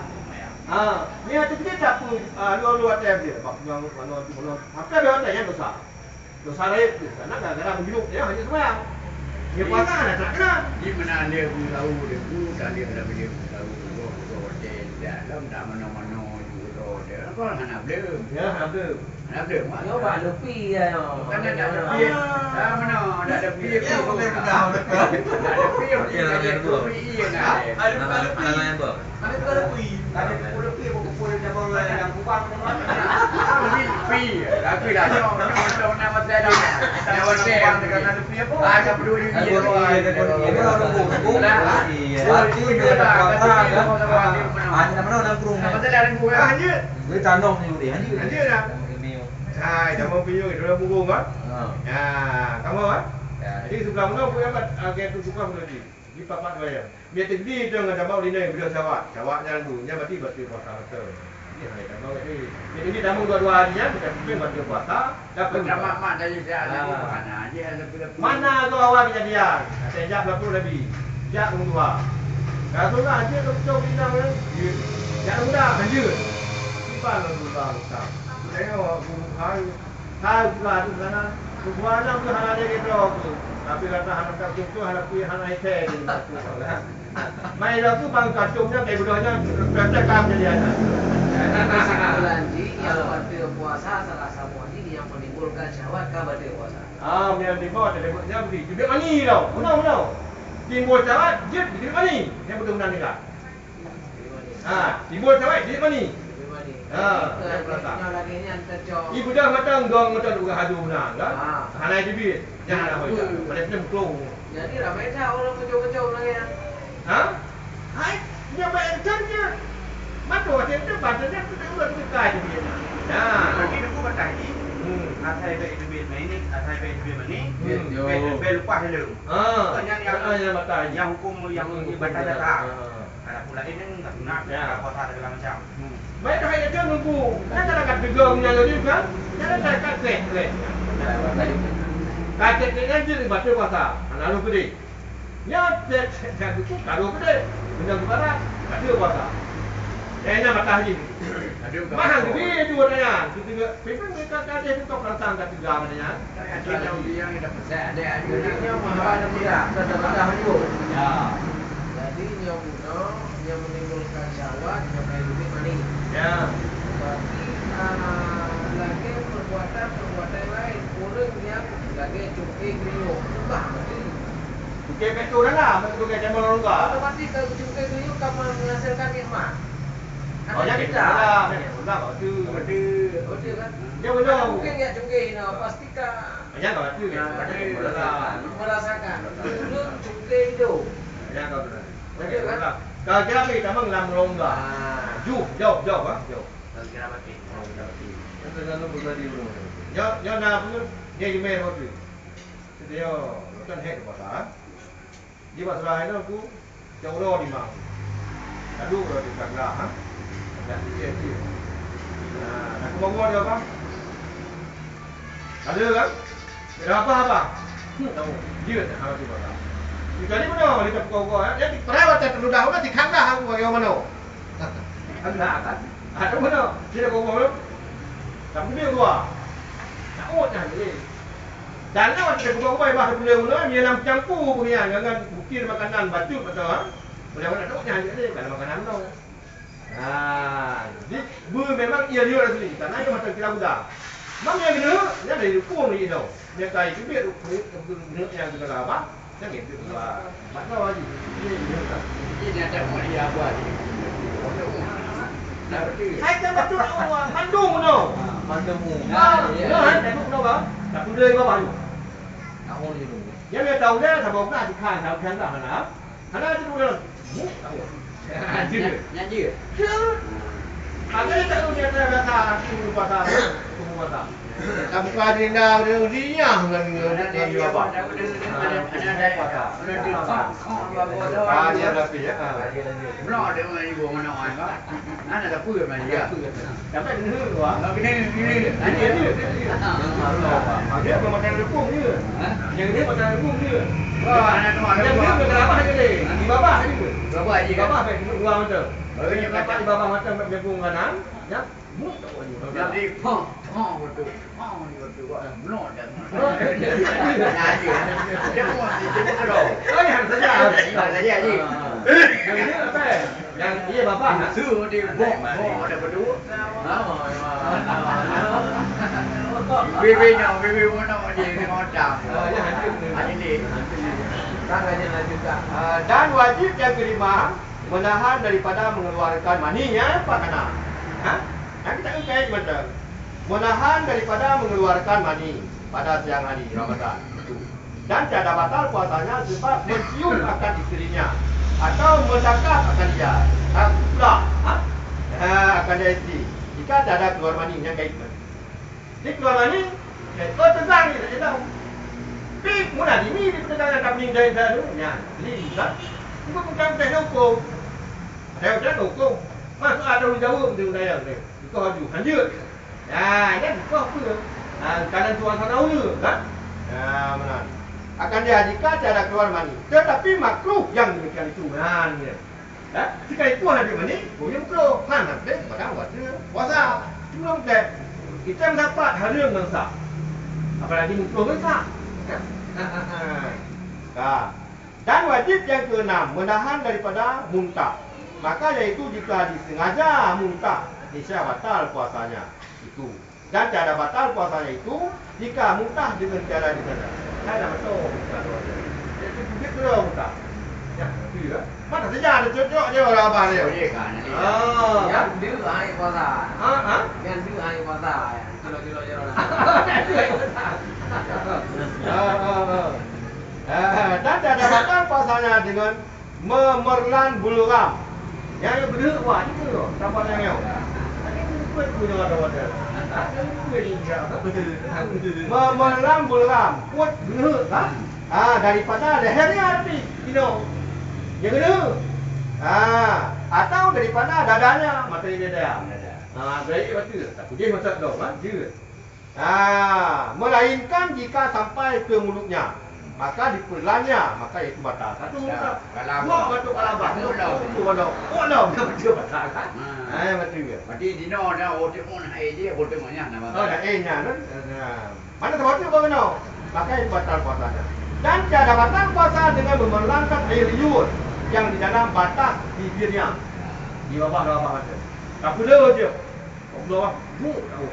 Ni hati kita tak pun luar-luar dia. Mana tu mana. Apa dia ada yang dosa? Dosa lain tu. Karena gara-gara begini dia hanya sembahyang. Dia puasa ada tak kena. Di mana dia tahu dia tak dia dah dia tahu hotel dalam dah mana-mana juga dia. Kau nak belum? Ya, ada. Nak belum? Yo buat lebih ya. Kan ada lebih. Mana ada lebih. Ya, boleh pegang. Ada lebih. Ada lebih. Anak yang tu. Ada lebih. Ada lebih buku cabang yang kubang. Lebih. Aku dah tahu nama saya dah. Nama saya dengan lebih apa? Ada perlu dia. Berarti dia tak kuasa kan? Hanya mana orang kurung. Nama saya dah rembu. Hanya. Dia tandong ni dia. Hanya dah. Hai, dah mau pinjau dia punggung kan? Ya, kamu kan? Jadi sebelah mana pun dapat agak tu suka pun lagi. Di papak saya. Dia tegdi tu dengan dabau lina yang beliau jawab. Jawab jalan tu, nya berarti puasa betul. Okey, hari dah mau ni. Jadi ini dah dua-dua hari ya, kita pimpin buat dia puasa. Dapat Pertama mak dari saya lagi mana dia lebih-lebih. mana tu awal kejadian? Saya jawab 20 lebih. Jak dua. Kalau tu lah dia tu cakap bintang kan. Jak muda kan dia. Simpan tu bang. Tengok hari hari tu sana. Buana tu hana dia gitu tu. Tapi kata hana tak tu hana pi hana ite tu. Mai dah tu bang kacungnya kayak budanya praktek jadi ada. Kesimpulan ji yang pada puasa salah satu ini yang menimbulkan syahwat pada puasa. Yang di bawah dia buat jam di juga mani tau. Benar. Timbul syahwat jid di mani. Yang betul-betul ni lah. Timbul syahwat di mani. Lagi ni antar jauh. Ibu dah macam dong macam juga hadu benar kan? Hanai dibit. Jangan lah hoja. Pada film klong. Jadi ramai dah orang kecau-kecau lagi ya. Hai, dia bayar je. Matu macam tu badannya tu udah dekat je dia. Bagi aku kata ni. Asal baik duit ni, asal baik duit ni. Baik lupa dulu. Yang mata yang hukum yang batal dah. Ada pula ini enggak guna puasa segala macam. Baik dah ada nunggu. Kan ada pegang yang dia kan. Jangan tak kek. Kacet ni kan je baca puasa. Lalu gede. Ya, saya tu kalau gede. Benda barat, ada puasa. Enak mata hari. Mahal gede tu katanya. Kita memang mereka ada tu kau perasaan kat tiga katanya. Ada yang dapat saya ada Jadinya mahal dia. Kata-kata haju. Ya. Jadi yang muda yang menimbulkan syahwat sampai lebih mani. Ya. Bagi lagi perbuatan lain orang yang lagi cukai kriuk ubah mesti. Cukai petrol dah lah. Betul ke jamal orang tua. Otomatis kalau cukai kriuk akan menghasilkan nikmat. Yang kita lah. Betul tu. Betul kan? Dia betul. Mungkin ya cukai ni pastikan. Yang kau tu. Merasakan. Dulu cukai itu. Yang kau betul. Betul kan? Kalau kira ni memang lam longga. Jauh ah. Jauh. Kalau kira mati. Itu kan lu buat di rumah. Yo na pun dia email tu. Dia bukan head pasal. Dia pasal ini aku jauh di mana. Aduh di Kangla ha. Dan dia. Aku mau dia apa? Ada kan? Ada apa? Tahu. Dia tak harus pasal. Jadi mana kita kau ya perawat terludah udah di Kangla aku yang mana? Kangla kan? Ada mana? Dia kau mau tapi dia dua. Tak uat dah ni. Dan lewat kita buat ubai bahasa beliau ni dalam campur punya dengan bukir makanan batu betul ah. Boleh nak tahu jangan ni kalau makanan tu. Jadi memang ia dia asli. Karena dia macam kira budak. Mam yang gede, dia dari hukum ni tu. Dia kai tu dia hukum yang kita apa? Dia gitu dua. Mana lagi? ini ada mau dia buat. Hai kan betul Bandung tu. Mandamu. Dia tengok tu bang. Tak boleh bawah tu. Tahu ni dulu. Yang dia tahu dia sama nak di kan tahu kan tak mana. Mana tu dulu. Nyanyi. Ada tak tahu dia ada kata tu pasal. Tu pasal. Kamu kadi dah dia dengan dia apa? Dia rapi ya. Belum ada orang ibu mana orang kan? Mana ada pun mana dia. Dapat ni tu ah. Ini. Dia macam repung dia. Yang dia macam repung dia. Wah, anak tu ada. Yang dia berapa hari ni? Di bawah hari ni. Berapa aja kan? Bawah apa? Dua macam. Ini dapat di bawah macam repung kanan. Ya. Jadi betul. Betul. Belum ada. Nyanyi. Dia mau dia terus. Oh ya saja. Saja je. Yang ini apa? Yang dia bapa. Suruh dia ada berdua. Bibi mana dia ngocam. Ada ni. Tangannya lanjutkan. Dan wajib yang kelima menahan daripada mengeluarkan maninya Pak Kana. Yang kita kait macam menahan daripada mengeluarkan mani pada siang hari Ramadan. Dan tiada batal puasanya sebab mencium akan isterinya atau mendekap akan dia. Pula akan dia isteri. Jika tiada keluar mani yang kait. Di keluar mani, kau tegang ni tak tahu. Pip mula di pertengahan tak mending dari dalunya. Ini kan. Itu bukan teknik hukum. Ada hukum. Masuk ada jauh di wilayah ni. kau haju lanjut. Kan kau apa? Kanan tuan tahu je kan? Mana? Akan dia jika tiada keluar mani, tetapi makruh yang demikian itu. Ni. Jika itu ada mani, boleh makruh. Nanti pada waktu puasa. Cuma kita mendapat hari mangsa. Apalagi makruh mangsa. Dan wajib yang keenam menahan daripada muntah. Maka yaitu jika disengaja muntah, niscaya batal puasanya itu. Dan tiada batal puasanya itu jika muntah dengan tiada disengaja. Ada betul muntah. Jadi begitu lah muntah. Ya, iya. Mana saja ada cocok je orang abang dia. Yang dia hari puasa. Yang dia hari puasa. Kilo-kilo je orang. Dan tiada batal puasanya dengan memerlan buluram. Yang benar wah itu loh, sabar yang kuat punya ada wadah. Memerlan buluram, kuat benar kan? Daripada lehernya tadi, yang benar. Atau daripada dadanya, mata dia dah. Berarti betul. Tak putih macam tu, kan? Dia. Melainkan jika sampai ke mulutnya, maka diperlannya, maka itu batal. Satu muka. Dua batuk alabah. Dua betul batal kan? Betul. Berarti dino dah otak mon hai dia otak monnya nama. Dah nya kan. Mana terbaca kau kena? Maka itu batal puasanya. Dan tiada batal puasa dengan memerlankan air liur yang di dalam batas bibirnya. Di bawah mata. Tak perlu je. Allah bu tahu.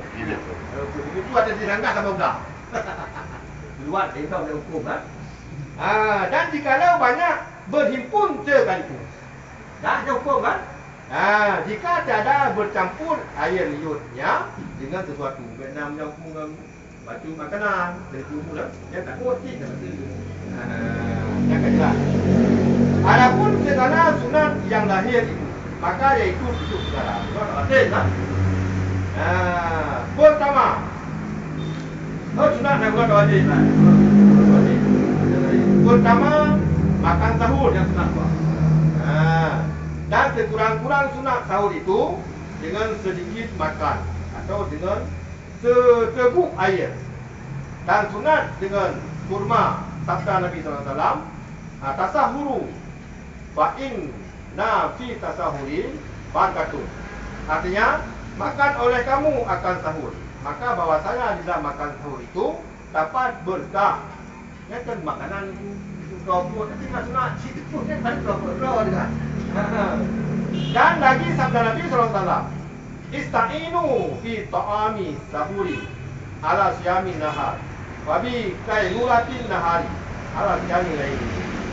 Itu ada di rangka sama udah. Keluar dari kau dia hukum kan. Dan jikalau banyak berhimpun sekalipun. Dah ada hukum kan? Jika tiada bercampur air liurnya dengan sesuatu. Vietnam yang hukum batu makanan dari tubuh lah. Yang tak kuat sih sama tu. Yang kedua. Adapun segala sunat yang lahir itu, maka iaitu itu segala. Sunat kan? Pertama. Sunat nak buat wajib kan? Pertama, makan sahur yang sunat buat. Dan sekurang-kurang sunat sahur itu dengan sedikit makan atau dengan seteguk air. Dan sunat dengan kurma sabda Nabi SAW, tasahuru fa'in na fi tasahuri barakatun. Artinya, makan oleh kamu akan sahur. Maka bahwasanya di dalam makan sahur itu dapat berkah. Ya kan makanan itu kau buat tapi tak sunat situ pun kan kau buat kan. Dan lagi sabda Nabi SAW, ista'inu fi ta'ami sahuri ala siyami nahar wa bi kailulatin nahari ala siyami lain.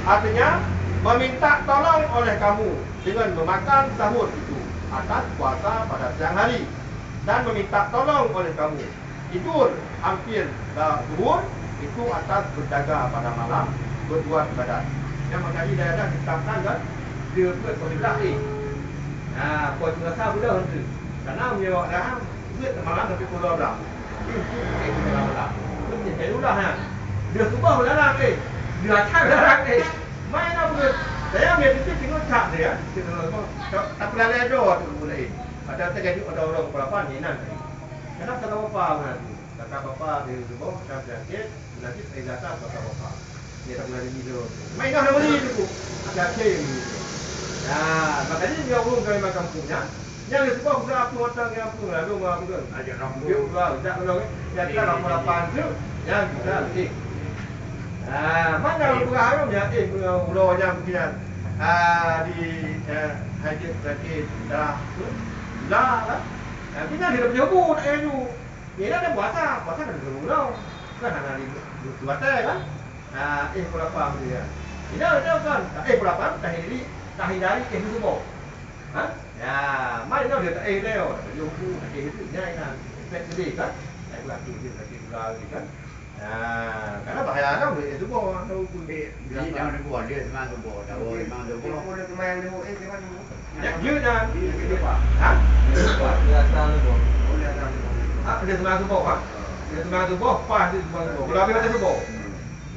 Artinya meminta tolong oleh kamu dengan memakan sahur itu atas puasa pada siang hari, dan meminta tolong oleh kamu tidur hampir zuhur itu atas berjaga pada malam berbuat ibadat. Yang maknanya dia ada ditetapkan kan dia buat kondilah ni. Kau tengah sah sudah hentu. Karena menyewa dah buat malam sampai pukul 12. Itu malam. Itu dia ulah kan. Dia subah larang dia atas larang main apa? Saya ambil itu tengok tak dia. Tak pernah ada tu mulai. Ada terjadi ada orang berapa ni nanti. Kenapa tak apa nanti? Tak apa dia subah sampai sakit nanti saya datang tak apa. Dia tak pernah video. Main dah beli tu. Ada kem. Makanya dia urung kami makan punya. Yang sebab sudah apa matang yang apa lalu apa tu. Aja rambut lah, tak orang dia tak orang 8 tu. Yang kita tik. Mana pengaruh ya ulo yang pian di haji sakit dah lah. Kita tidak punya bu nak tu. Ini ada puasa kan ulo. Kan hari puasa kan. Berapa dia? Ini ada kan. Berapa tak hindari subuh. Ya, mai nó được leo, dùng khu cái thứ nhai là sẽ gì cả. Đấy là chủ diện là cái kan. Karena bahaya kan itu bo đâu pun Di dalam tu buat dia semang tu buat, tahu memang tu buat. Boleh kemain dulu kan. Ya, dữ itu Pak. Biasa lu. Boleh ada. Dia semang tu bo, Pak. Dia semang tu bo, pas dia semang tu bo. Kalau dia tu bo.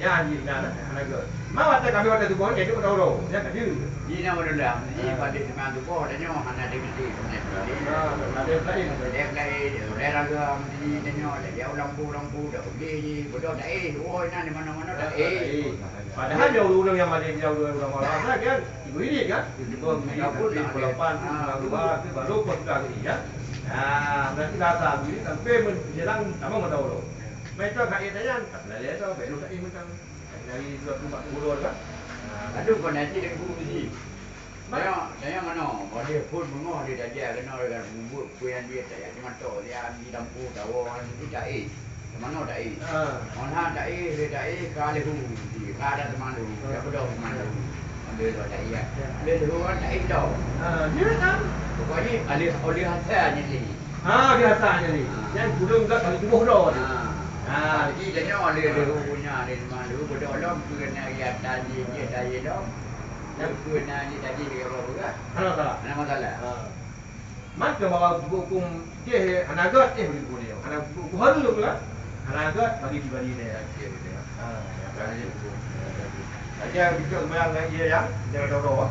Ya di mana naga. Mau kami waktu tu pun itu dah ya kan dia. Di nama dalam, di pada semangat tu pun adanya hanya ada gede sebenarnya. Ada lain. Dia lain, dia ragam di tanya dia lampu dah pergi bodoh dah oh ini mana-mana dah Padahal jauh dulu yang mana jauh dulu orang malah kan. Ibu ini kan. Itu pun dapur di Pelapan, dua baru pun sudah ini ya. Nah, berarti rasa begini sampai menjelang sama mendahulu. Mereka kait aja, tak boleh tu, baru kait macam dari 240 kan. Aduh kau nanti dia guru ni. Saya mana? Kalau dia pun mengoh dia dah dia kena dengan buat kuian dia saya cuma tahu dia di lampu tahu orang itu dah mana dah mana dah dia dah kali hu di kada teman tu dia bodoh teman tu ambil dah ya dia tu kan dah dah Dia kan. pokoknya oleh hasilnya ni Dia asalnya ni. Yang gudung tak kali tubuh dah ni. jadi dia oleh dia punya dia teman tu bodoh lam kena dia tadi dia tadi dah yang kena ni tadi dia apa kan Ada masalah Maka bawa hukum dia anagat beri hukum dia. Anak hukum halu kan. Anagat bagi pribadi dia. Saja bicara sembahyang dengan dia yang dia tahu.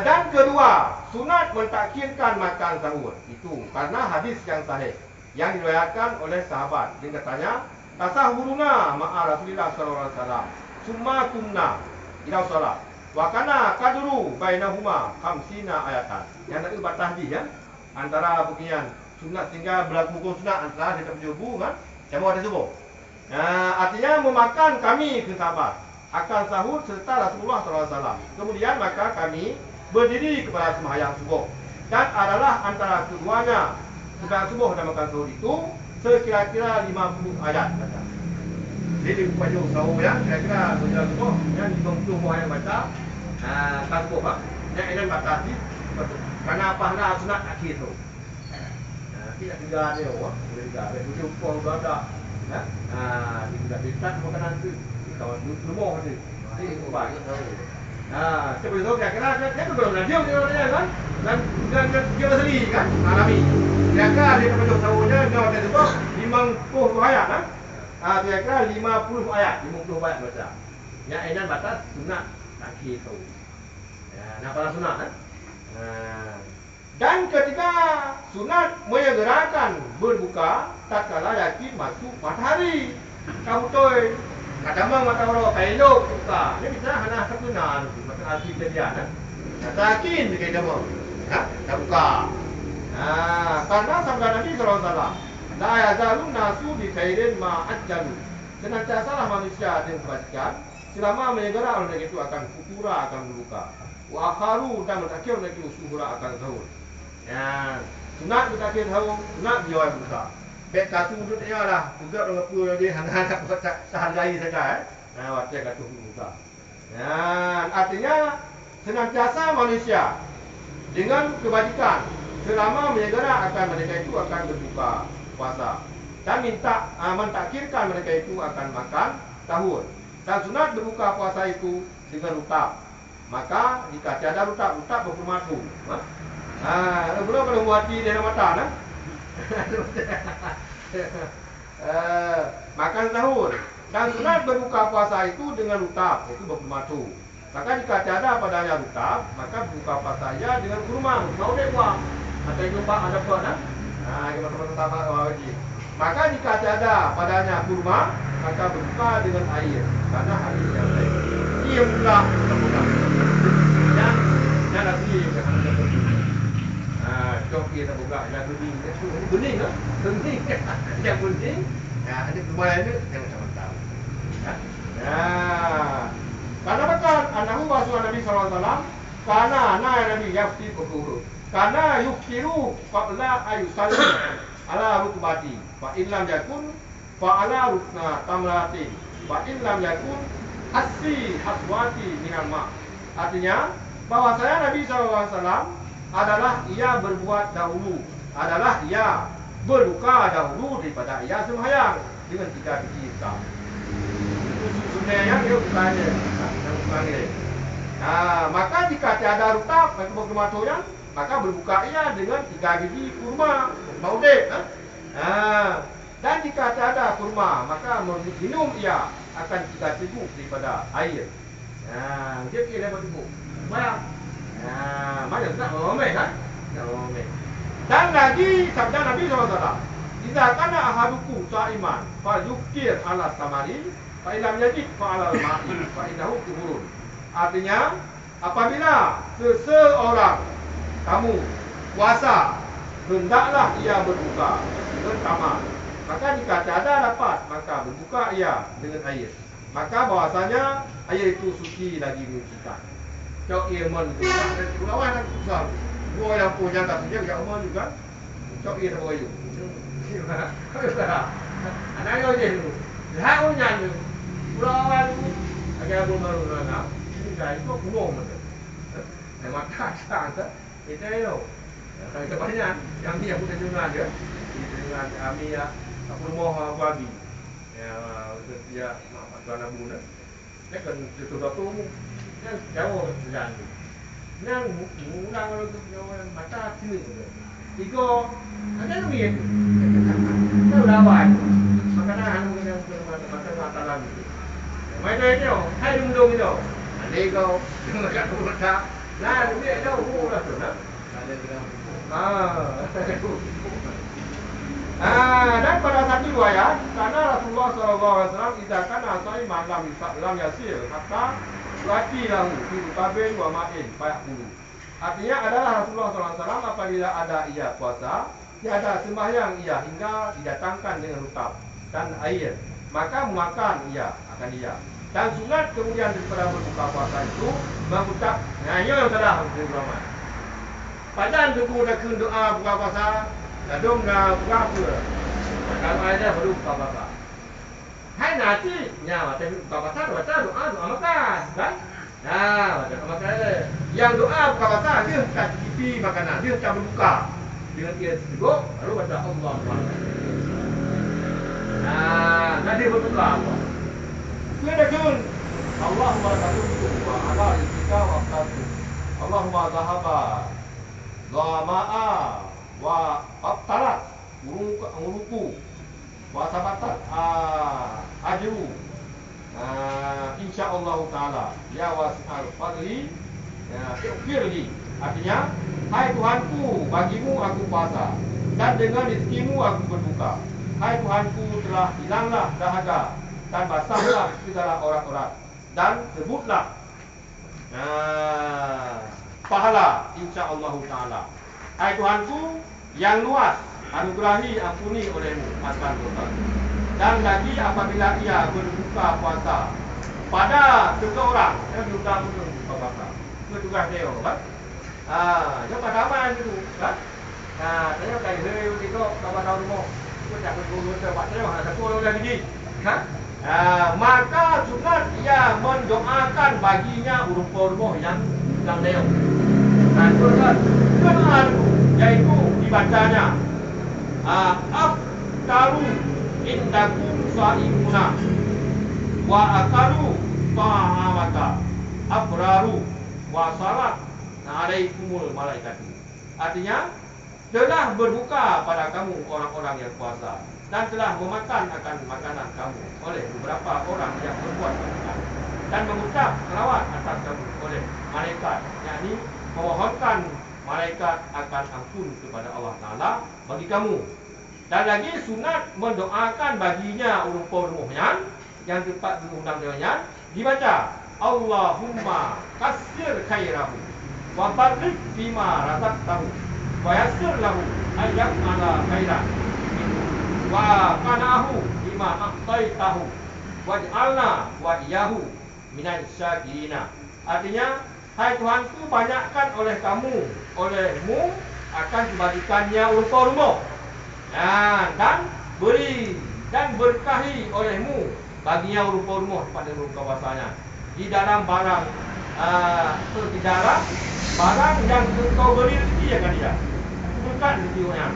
Dan kedua, sunat mentakhirkan makan sahur. Itu karena hadis yang sahih yang diriwayatkan oleh sahabat. Dia katanya, tasahuruna ma'a Rasulillah sallallahu alaihi wasallam. Summa kunna ila salat. Wa kana kadru bainahuma 50 ayatan. Yang nak batas di ya. Antara bukian sunat sehingga berlaku hukum sunat antara dia berjubu kan. Sama ada subuh. Artinya memakan kami ke sahabat akan sahur serta Rasulullah SAW. Kemudian maka kami berdiri kepada sembahyang subuh. Dan adalah antara keduanya sembahyang subuh dan makan sahur itu sekira-kira 50 ayat. Jadi baju sahur ya, kira-kira menjelang subuh yang 50 ayat baca. Kan subuh pak. Yang ini batasi. Karena pahala sunat akhir tu. Tidak tiga dia, boleh tiga. Boleh pun berada. Tidak dekat makanan tu. Kalau lemah tu. Ini kuat. Seperti itu kira-kira dia tu belum dia kan. Dan dia sendiri kan. Alami. Kira-kira dia baju sahurnya dia ada tu 50 ayat kan. Kira-kira 50 ayat, 50 ayat baca. Yang ini batas sunat akhir tu. Nah, para sunat kan. Dan ketika sunat menyegerakan berbuka tatkala yakin masuk matahari. Kamu toy kadang matahari pelok buka. Ini bisa hanya sekunan macam asli kejadian kan. Yakin kita mau. Dah buka. Karena sabda Nabi sallallahu alaihi wasallam, la yazalun nasu bi khairin ma ajjalu. Senantiasalah manusia dengan kebajikan selama menyegera oleh itu akan futura akan berbuka. Wa akharu dan mentakhir oleh itu suhura akan sahur. Sunat mentakhir sahur, sunat dia buka. Baik katu duduknya lah, juga dengan pula dia anak-anak sehari-hari saja waktu katu buka. Artinya senantiasa manusia dengan kebajikan selama menyegera akan mereka itu akan berbuka puasa dan minta mentakhirkan mereka itu akan makan sahur. Dan sunat berbuka puasa itu dengan rutab. Maka jika tiada rutab berpematu. Belum kalau buati dia mata makan sahur. Dan sunat berbuka puasa itu dengan rutab, itu berpematu. Maka jika tiada padanya rutab, maka berbuka puasa ia dengan kurma. Mau dek buah. Atau jumpa ada buah kan? Teman-teman sama wajib. Maka jika tiada padanya kurma, maka berbuka dengan air. Karena hadis yang lain. Ia pula yang nanti jom kita buka yang kuning. Kuning kan? Kuning. Yang kuning. Ada dua ini yang sama tahu. Karena betul anahu wasu Nabi sallallahu alaihi wasallam karena Nabi yafti berguru. Karena yukiru qabla ayusalli ala rutbati. Fa in lam yakun fa ala rutna tamrati. Fa in lam yakun asri aswati minal ma. Artinya bahwasanya Nabi sallallahu alaihi wasallam adalah ia berbuat dahulu, adalah ia berbuka dahulu daripada ia sembahyang dengan 3 biji ikat. Sebenarnya dia bukannya panggil. Maka jika tiada rutab bagi berkematunya, maka berbuka ia dengan 3 biji kurma maudek. Dan jika tiada kurma, maka minum ia akan 3 teguk daripada air. Dia kira dapat teguk. Bayang. Mana tak ramai kan? Tak ramai. Dan lagi sabda Nabi SAW, "Idza kana ahadukum sha'iman, falyukir ala samari, fa illam yajid fa ala al-ma'i, fa innahu tuhurun." Artinya, apabila seseorang kamu puasa, hendaklah ia berbuka dengan tamar. Maka jika tiada dapat, maka berbuka ia dengan air. Maka bahasanya air itu suci lagi menyucikan. Cok ia men tu nak lawan nak susah. Gua yang punya tak suci juga men juga. Cok ia tak bayu. Anak yo je tu. Dah unyan tu. Lawan tu agak belum baru nak. Ini dah itu kuno men. Memang tak tak. Itu yo. Kalau kita banyak yang ni aku dengan dia. Dengan kami ya aku mau bagi. Ya dia nak tuan abu dah. Dia kan sudah tu yang jauh jalan tu. Yang mula kalau tu yang mata sini tu. Tiga ada ni. Tahu dah awal. Makanan anu yang makan matalan tu. Mai dia tu, hai dum tu. Ada kau dekat kota. Nah, dia dah lah tu nah. Ada dengan dan pada satu riwayat, karena Rasulullah SAW idza kana sha'iman lam yasir hatta laki lahu fi tabin wa ma'in fayaqulu. Artinya adalah Rasulullah SAW apabila ada ia puasa, tiada sembahyang ia hingga didatangkan dengan rutab dan air, maka memakan ia akan ia. Dan sunat kemudian daripada berbuka puasa itu mengucap, ini yang salah di ulama. Padahal tu dah kena doa buka puasa, dong dah buka apa? Kalau ada baru buka puasa. Hai nanti, nya macam buka puasa doa makan, kan? Nah, macam makan. Yang doa buka puasa dia tak cicipi makanan, dia tak berbuka. Dengan dia seduk, lalu baca Allah SWT. Nanti berbuka apa? Dia dah kun. Allahumma sallu wa ala rizqika wa qadri. Allahumma zahaba Zama'a wa abtarat uruku wa sabatat ajru insyaallah taala ya wasi'al fadli firli. Artinya, hai Tuhanku, bagimu aku puasa dan dengan rezekimu aku berbuka. Hai Tuhanku, telah hilanglah dahaga dan basahlah segala orang-orang dan sebutlah pahala insyaallah taala. Hai Tuhanku yang luas, anugerahi ampuni olehmu akan dosa. Dan lagi apabila ia berbuka puasa pada seseorang yang diundang untuk berbuka puasa, itu tugas dia, kan? Dia pada aman itu, kan? Saya kayak hei kita kawan tahu rumah, kita tak perlu sebab saya ada satu orang lagi, kan? Maka sunat ia mendoakan baginya rupa-rupa yang dia. Itu kan doa yaitu dibacanya aftaru indakum sa'imuna wa akalu ta'amaka abraru wa salat alaikumul malaikatu. Artinya telah berbuka pada kamu orang-orang yang puasa dan telah memakan akan makanan kamu oleh beberapa orang yang berbuat kebaikan dan mengucap selawat atas kamu oleh malaikat, yakni memohonkan malaikat akan ampun kepada Allah Ta'ala bagi kamu. Dan lagi sunat mendoakan baginya rupa-rupa yang tepat diundang dengannya dibaca Allahumma kasir khairahu wa barik bima razaqtahu wa yassir lahu ayyam ala khairan wa qanahu bima aqtaitahu waj'alna wa iyahu minan syakirina. Artinya, hai Tuhanku, banyakkan olehmu akan dibagikannya rupa-rupa dan beri dan berkahi olehmu baginya rupa-rupa pada buka puasanya di dalam barang di dalam barang yang engkau beri rezeki akan dia berkat rezekinya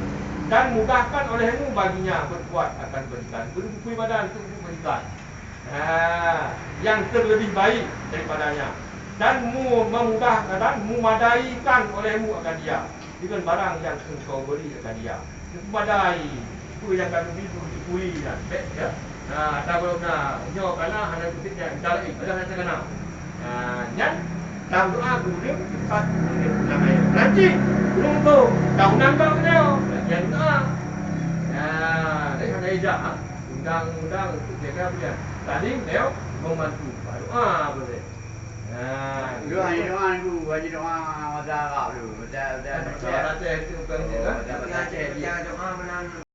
dan mudahkan olehmu baginya berbuat akan berikan berbuku ibadah untuk berikan yang terlebih baik daripadanya dan memudahkan dan memadaikan olehmu akan dia dengan barang yang engkau beri akan dia. Memadai itu yang kami beri kui dah. Ya. Nah, tak kalau nak nyo kana hana kutipnya entar ada hana kana. Nyan dalam doa guru empat ulang ayat. Nanti belum tu tahun nangkau dia. Yang doa. Dari hana ijah. Undang-undang jaga dia. Tadi dia membantu doa boleh. Doa ni doa tu, wajib doa masa Arab tu. Masa Salah satu itu bukan dia. Jangan doa menang